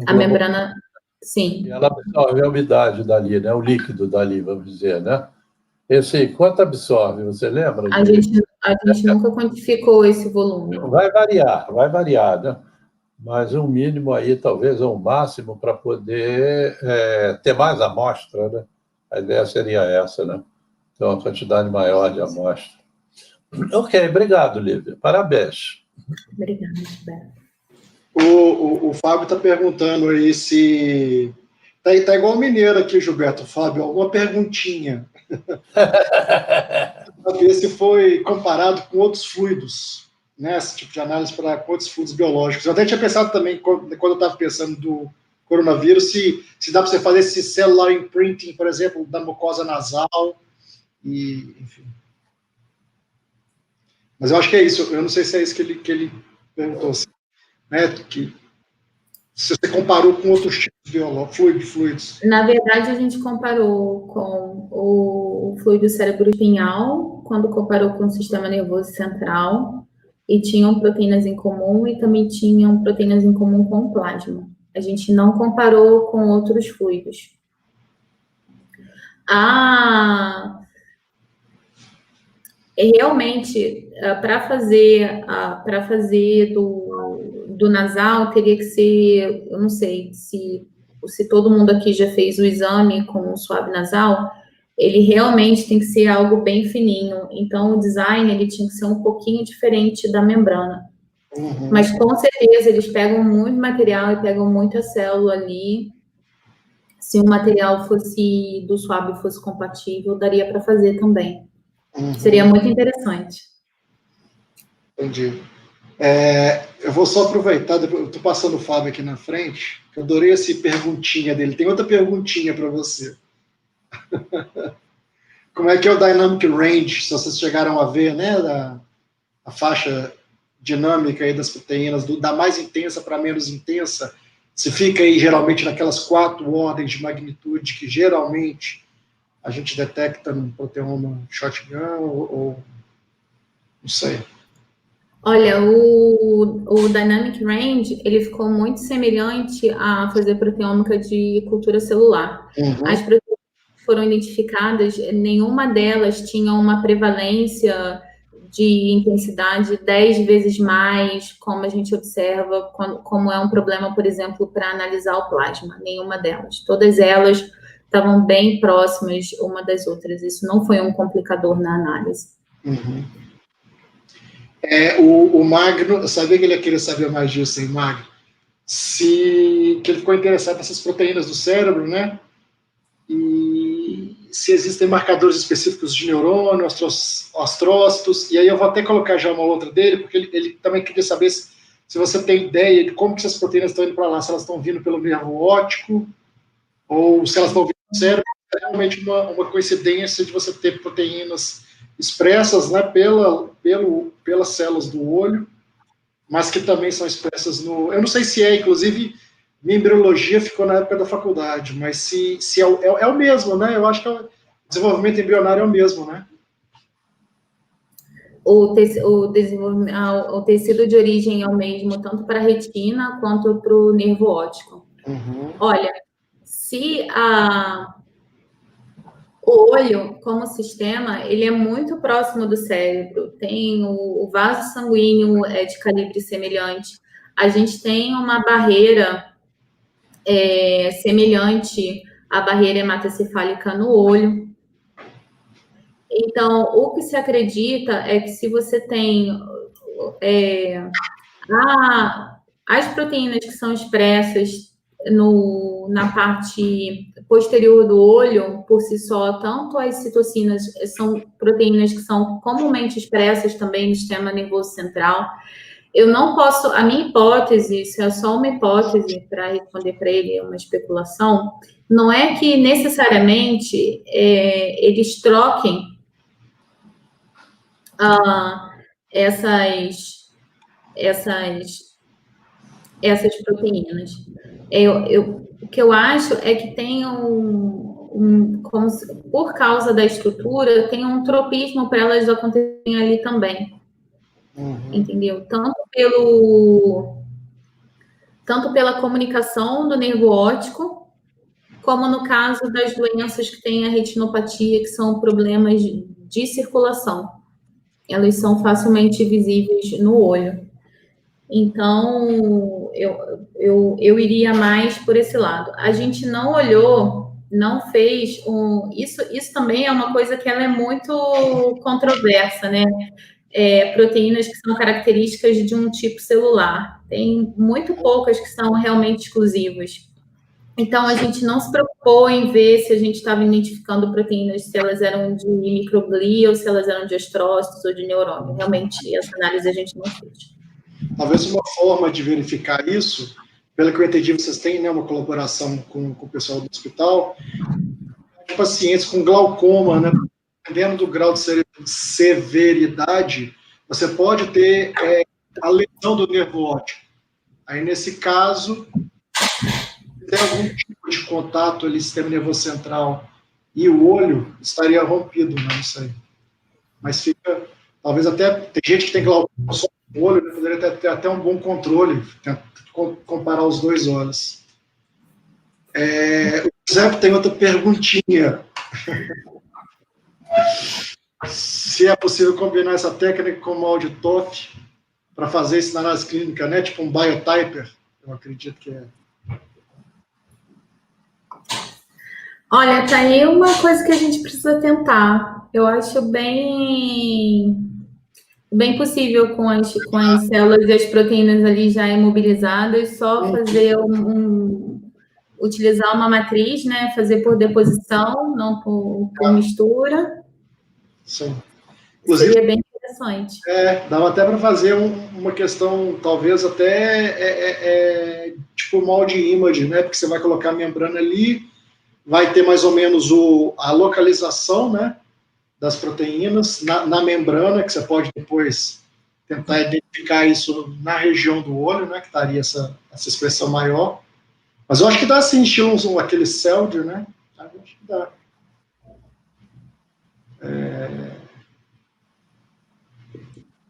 Speaker 3: a membrana, sim.
Speaker 2: E ela absorve a umidade dali, né? O líquido dali, vamos dizer, né? Quanto absorve, você lembra?
Speaker 3: A gente nunca quantificou esse volume.
Speaker 2: Vai variar, né? Mas um mínimo aí, talvez, ou um máximo, para poder ter mais amostra, né? A ideia seria essa, né? Ter uma quantidade maior de amostra. Ok, obrigado, Lívia. Parabéns.
Speaker 3: Obrigada, Gilberto.
Speaker 1: O Fábio está perguntando aí se... Tá igual o mineiro aqui, Gilberto. Fábio, alguma perguntinha. Para ver se foi comparado com outros fluidos, né? Esse tipo de análise para outros fluidos biológicos. Eu até tinha pensado também, quando eu estava pensando do coronavírus, se dá para você fazer esse cellular imprinting, por exemplo, da mucosa nasal, e enfim. Mas eu acho que é isso. Eu não sei se é isso que ele perguntou, assim, né? Que se você comparou com outros tipos de fluidos.
Speaker 3: Na verdade, a gente comparou com o fluido cérebro-espinhal, quando comparou com o sistema nervoso central, e tinham proteínas em comum, e também tinham proteínas em comum com o plasma. A gente não comparou com outros fluidos. Realmente, para fazer do nasal, teria que ser, eu não sei se todo mundo aqui já fez o exame com o suave nasal, ele realmente tem que ser algo bem fininho. Então, o design, ele tinha que ser um pouquinho diferente da membrana. Uhum. Mas, com certeza, eles pegam muito material e pegam muita célula ali. Se o material do suave fosse compatível, daria para fazer também. Uhum. Seria muito interessante.
Speaker 1: Entendi. Eu vou só aproveitar, eu estou passando o Fábio aqui na frente, eu adorei essa perguntinha dele. Tem outra perguntinha para você. Como é que é o Dynamic Range, se vocês chegaram a ver, né, a faixa dinâmica aí das proteínas, da mais intensa para menos intensa, se fica aí geralmente naquelas 4 ordens de magnitude que geralmente a gente detecta no proteoma shotgun ou não sei.
Speaker 3: Olha, o Dynamic Range, ele ficou muito semelhante a fazer proteômica de cultura celular.
Speaker 1: Uhum.
Speaker 3: As proteínas que foram identificadas, nenhuma delas tinha uma prevalência de intensidade 10 vezes mais, como a gente observa, como é um problema, por exemplo, para analisar o plasma. Nenhuma delas. Todas elas estavam bem próximas uma das outras. Isso não foi um complicador na análise.
Speaker 1: Uhum. O Magno, eu sabia que ele ia querer saber mais disso, hein, Magno? Que ele ficou interessado nessas proteínas do cérebro, né? E se existem marcadores específicos de neurônio, astrócitos, e aí eu vou até colocar já uma outra dele, porque ele também queria saber se você tem ideia de como que essas proteínas estão indo para lá, se elas estão vindo pelo nervo óptico, ou se elas estão vindo do cérebro. É realmente uma coincidência de você ter proteínas expressas, né, pelas células do olho, mas que também são expressas no... Eu não sei se inclusive, minha embriologia ficou na época da faculdade, mas se é o mesmo, né? Eu acho que o desenvolvimento embrionário é o mesmo, né?
Speaker 3: O tecido de origem é o mesmo, tanto para a retina quanto para o nervo óptico.
Speaker 1: Uhum.
Speaker 3: Olha, se o olho, como sistema, ele é muito próximo do cérebro. Tem o vaso sanguíneo de calibre semelhante. A gente tem uma barreira semelhante à barreira hematocefálica no olho. Então, o que se acredita é que se você tem as proteínas que são expressas na parte posterior do olho, por si só, tanto as citocinas são proteínas que são comumente expressas também no sistema nervoso central. Eu não posso, a minha hipótese, isso é só uma hipótese para responder para ele, é uma especulação, não é que necessariamente eles troquem essas proteínas. O que eu acho é que tem por causa da estrutura, tem um tropismo para elas acontecerem ali também.
Speaker 1: Uhum.
Speaker 3: Entendeu? Tanto pela comunicação do nervo óptico, como no caso das doenças que têm a retinopatia, que são problemas de circulação. Elas são facilmente visíveis no olho. Então, eu iria mais por esse lado. A gente não olhou, não fez isso também é uma coisa que ela é muito controversa, né? Proteínas que são características de um tipo celular. Tem muito poucas que são realmente exclusivas. Então, a gente não se preocupou em ver se a gente estava identificando proteínas, se elas eram de microglia, ou se elas eram de astrócitos ou de neurônio. Realmente, essa análise a gente não fez.
Speaker 1: Talvez uma forma de verificar isso, pelo que eu entendi, vocês têm, né, uma colaboração com o pessoal do hospital, de pacientes com glaucoma, né, dependendo do grau de severidade, você pode ter a lesão do nervo óptico. Aí, nesse caso, se tem algum tipo de contato ali, sistema nervoso central e o olho, estaria rompido, não sei. Mas fica, talvez até, tem gente que tem glaucoma só no olho, né, poderia ter até um bom controle, comparar os dois olhos. O Zé tem outra perguntinha. Se é possível combinar essa técnica com o AudTOF para fazer isso na análise clínica, né? Tipo um biotyper, eu acredito que é.
Speaker 3: Olha, tá aí uma coisa que a gente precisa tentar. Eu acho bem possível com as células e as proteínas ali já imobilizadas, só fazer utilizar uma matriz, né? Fazer por deposição, não por mistura.
Speaker 1: Sim. Inclusive,
Speaker 3: seria bem interessante.
Speaker 1: Dava até para fazer uma questão, talvez até tipo molde image, né? Porque você vai colocar a membrana ali, vai ter mais ou menos a localização, né, das proteínas na membrana, que você pode depois tentar identificar isso na região do olho, né, que estaria essa expressão maior. Mas eu acho que dá sim, estilo aquele Celdir, né? Acho que dá.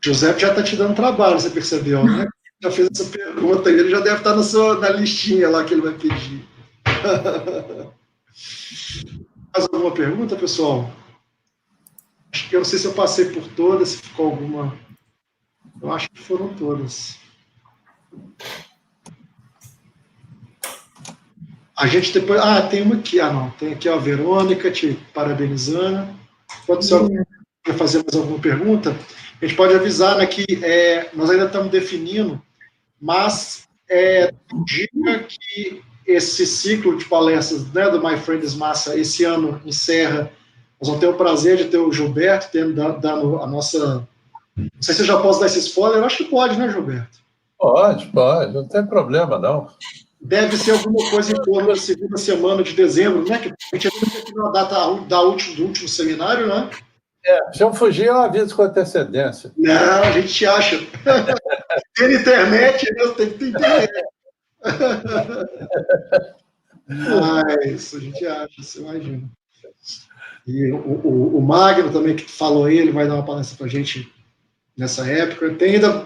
Speaker 1: José já está te dando trabalho, você percebeu, né? Já fez essa pergunta, ele já deve estar na listinha lá que ele vai pedir. Mais alguma pergunta, pessoal? Acho que eu não sei se eu passei por todas, se ficou alguma. Eu acho que foram todas. A gente depois. Tem uma aqui. Não. Tem aqui a Verônica te parabenizando. Pode ser quer fazer mais alguma pergunta? A gente pode avisar, né, que nós ainda estamos definindo, mas diga que esse ciclo de palestras, né, do My Friends Massa, esse ano encerra. Nós vamos ter o prazer de ter o Gilberto dando a nossa. Não sei se eu já posso dar esse spoiler, eu acho que pode, né, Gilberto?
Speaker 2: Pode, não tem problema, não.
Speaker 1: Deve ser alguma coisa em torno da segunda semana de dezembro, né? Que a gente ainda tem a data do último seminário, né?
Speaker 2: Se eu fugir, eu aviso com antecedência.
Speaker 1: Não, a gente te acha. Tem internet, né? Tem internet. Isso a gente acha, você imagina. E o Magno também, que falou aí, ele vai dar uma palestra para a gente nessa época. Tem ainda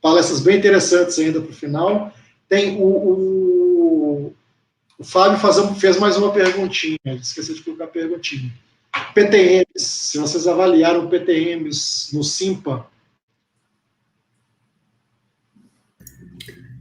Speaker 1: palestras bem interessantes ainda para o final. Tem o Fábio fez mais uma perguntinha, esqueci de colocar a perguntinha. PTMs, se vocês avaliaram PTMs no SIMPA?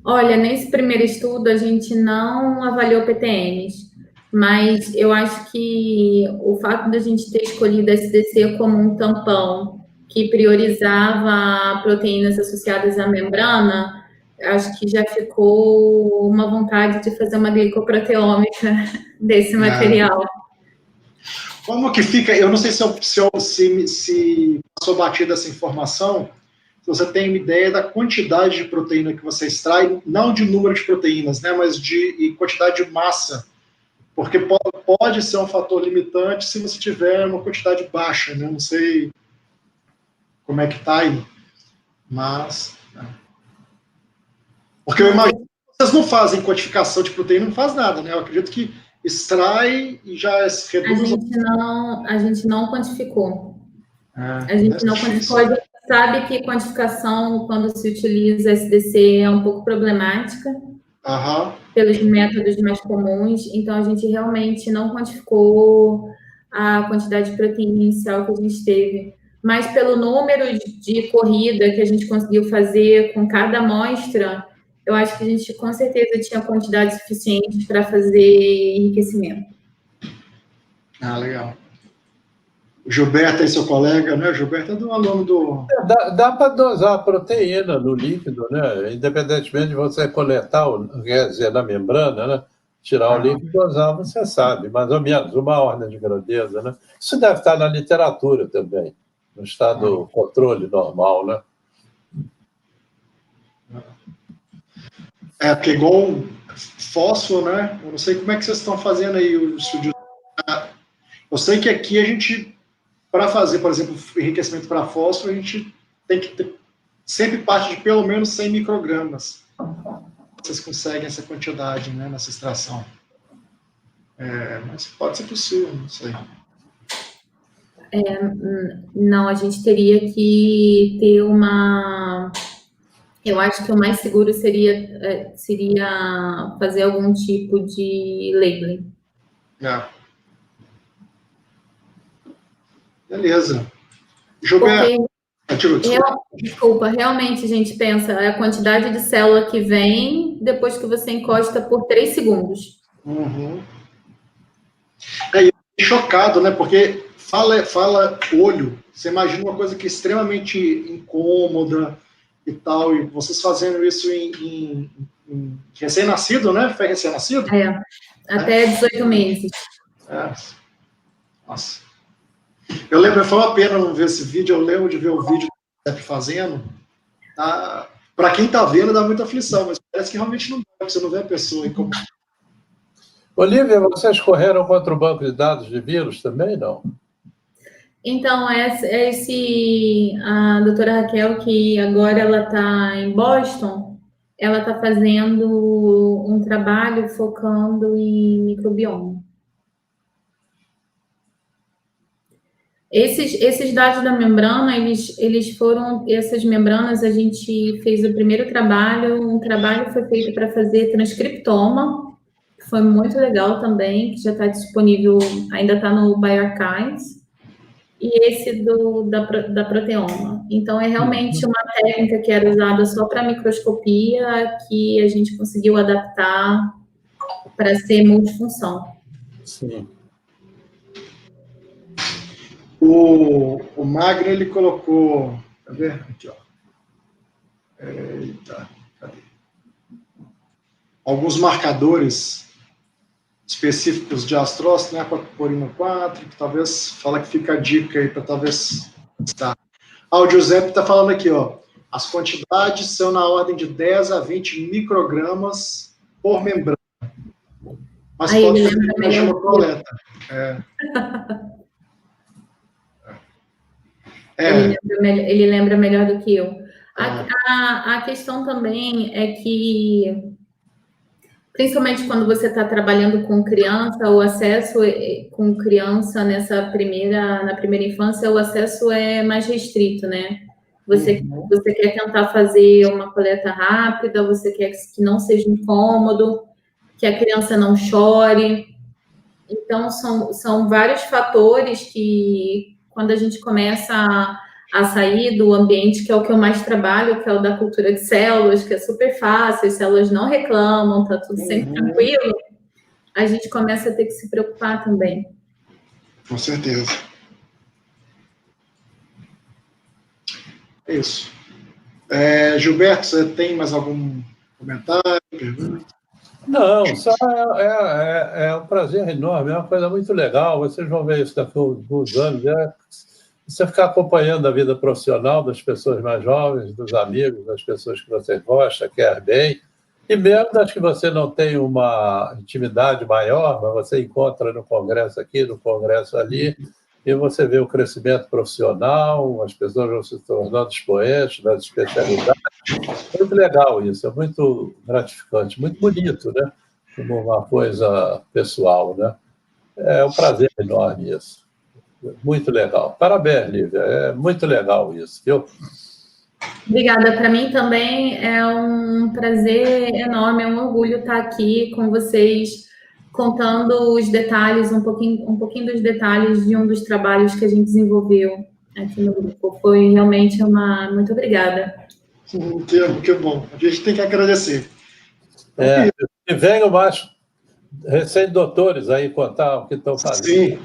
Speaker 3: Olha, nesse primeiro estudo a gente não avaliou PTMs, mas eu acho que o fato da gente ter escolhido SDC como um tampão que priorizava proteínas associadas à membrana, acho que já ficou uma vontade de fazer uma glicoproteômica desse material.
Speaker 1: Como que fica? Eu não sei se passou batida essa informação, se você tem uma ideia da quantidade de proteína que você extrai, não de número de proteínas, né, mas de quantidade de massa, porque pode ser um fator limitante se você tiver uma quantidade baixa, né, não sei como é que está aí, mas... Porque eu imagino que vocês não fazem quantificação de proteína, não faz nada, né, eu acredito que extrai e já reduz...
Speaker 3: A gente não quantificou. A gente não quantificou. A gente sabe que quantificação, quando se utiliza SDC, é um pouco problemática pelos métodos mais comuns. Então, a gente realmente não quantificou a quantidade de proteína inicial que a gente teve. Mas pelo número de corrida que a gente conseguiu fazer com cada amostra, eu acho que a gente com certeza tinha quantidade suficiente para fazer enriquecimento.
Speaker 1: Legal. O Gilberto é seu colega, né? O Gilberto é do aluno do...
Speaker 2: Dá para dosar a proteína no líquido, né? Independentemente de você coletar, quer dizer, na membrana, né? Tirar o líquido e dosar, você sabe, mais ou menos, uma ordem de grandeza, né? Isso deve estar na literatura também, no estado controle normal, né?
Speaker 1: Porque igual fósforo, né? Eu não sei como é que vocês estão fazendo aí o estudo. Eu sei que aqui a gente, para fazer, por exemplo, enriquecimento para fósforo, a gente tem que ter sempre parte de pelo menos 100 microgramas. Vocês conseguem essa quantidade, né, nessa extração. Mas pode ser possível, não sei.
Speaker 3: Não, a gente teria que ter uma... Eu acho que o mais seguro seria fazer algum tipo de labeling.
Speaker 1: Beleza. Gilberto.
Speaker 3: Desculpa, realmente a gente pensa a quantidade de célula que vem depois que você encosta por 3 segundos.
Speaker 1: Eu fiquei chocado, né? Porque fala olho, você imagina uma coisa que é extremamente incômoda e tal, e vocês fazendo isso em recém-nascido, né? Foi recém-nascido?
Speaker 3: Até 18 meses.
Speaker 1: Nossa. Eu lembro, foi uma pena não ver esse vídeo, eu lembro de ver o vídeo fazendo, tá? Para quem está vendo, dá muita aflição, mas parece que realmente não dá, porque você não vê a pessoa em como.
Speaker 2: Olivia, vocês correram contra o banco de dados de vírus também, não?
Speaker 3: Então, a doutora Raquel, que agora ela está em Boston, ela está fazendo um trabalho focando em microbioma. Esses dados da membrana, eles foram, essas membranas, a gente fez o primeiro trabalho, um trabalho foi feito para fazer transcriptoma, que foi muito legal também, que já está disponível, ainda está no bioRxiv, e esse da proteoma. Então, é realmente uma técnica que era usada só para microscopia, que a gente conseguiu adaptar para ser multifunção.
Speaker 2: Sim.
Speaker 1: O Magno, ele colocou... Tá vendo? Aqui, ó. Eita, cadê? Alguns marcadores específicos de astrócito, né, para porino 4, que talvez fala que fica a dica aí para talvez estar. O Giuseppe está falando aqui, ó, as quantidades são na ordem de 10 a 20 microgramas por membrana. Mas
Speaker 3: aí
Speaker 1: pode fazer uma coleta.
Speaker 3: Ele lembra melhor do que eu. A questão também é que, principalmente quando você está trabalhando com criança, o acesso com criança na primeira infância, o acesso é mais restrito, né? Você quer tentar fazer uma coleta rápida, você quer que não seja incômodo, que a criança não chore. Então, são vários fatores que, quando a gente começa a sair do ambiente, que é o que eu mais trabalho, que é o da cultura de células, que é super fácil, as células não reclamam, tá tudo sempre tranquilo, a gente começa a ter que se preocupar também.
Speaker 1: Com certeza. É isso. Gilberto, você tem mais algum comentário, pergunta?
Speaker 2: Não, só é um prazer enorme, é uma coisa muito legal. Vocês vão ver isso daqui a alguns anos. Você ficar acompanhando a vida profissional das pessoas mais jovens, dos amigos, das pessoas que você gosta, quer bem, e mesmo das que você não tem uma intimidade maior, mas você encontra no congresso aqui, no congresso ali, e você vê o crescimento profissional, as pessoas vão se tornando expoentes das especialidades. Muito legal isso, é muito gratificante, muito bonito, né? Como uma coisa pessoal, né? É um prazer enorme isso. Muito legal. Parabéns, Lívia. É muito legal isso, viu?
Speaker 3: Obrigada. Para mim também é um prazer enorme, é um orgulho estar aqui com vocês, contando os detalhes, um pouquinho dos detalhes de um dos trabalhos que a gente desenvolveu aqui no grupo. Foi realmente muito obrigada.
Speaker 1: Que bom. A gente tem que agradecer.
Speaker 2: E venham mais recém-doutores aí contar o que estão fazendo.
Speaker 1: Sim.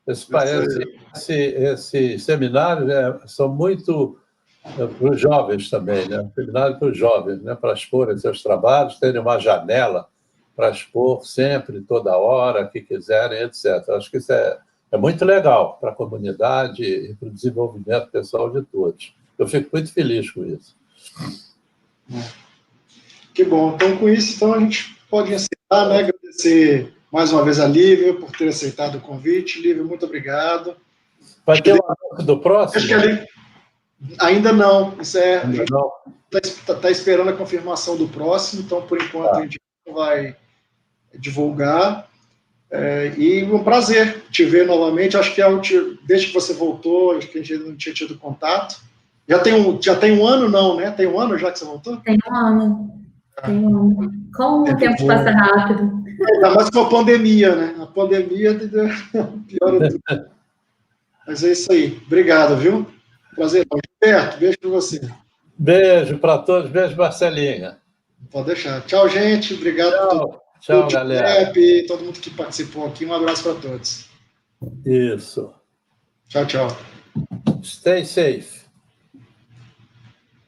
Speaker 2: Esses seminários são muito para os jovens também, né? Seminário para os jovens, né? Para exporem seus trabalhos, terem uma janela para expor sempre, toda hora, que quiserem, etc. Acho que isso é muito legal para a comunidade e para o desenvolvimento pessoal de todos. Eu fico muito feliz com isso.
Speaker 1: Que bom. Então, com isso, a gente pode encerrar, né? Agradecer mais uma vez a Lívia por ter aceitado o convite. Lívia, muito obrigado.
Speaker 2: Vai ter uma do próximo?
Speaker 1: Acho que ainda não. Isso
Speaker 2: ainda não.
Speaker 1: Está esperando a confirmação do próximo, então, por enquanto, a gente não vai divulgar. E um prazer te ver novamente. Acho que desde que você voltou, acho que a gente não tinha tido contato. Já tem um ano, não, né? Tem um ano já que você voltou?
Speaker 3: Tem um ano. Como o tempo passa rápido.
Speaker 1: Ainda mais com a pandemia, né? A pandemia piora tudo. Mas é isso aí. Obrigado, viu? Prazer. Gilberto, beijo para você.
Speaker 2: Beijo para todos. Beijo, Marcelinha.
Speaker 1: Pode deixar. Tchau, gente. Obrigado.
Speaker 2: Tchau, galera.
Speaker 1: Todo mundo que participou aqui. Um abraço para todos.
Speaker 2: Isso.
Speaker 1: Tchau, tchau.
Speaker 2: Stay safe.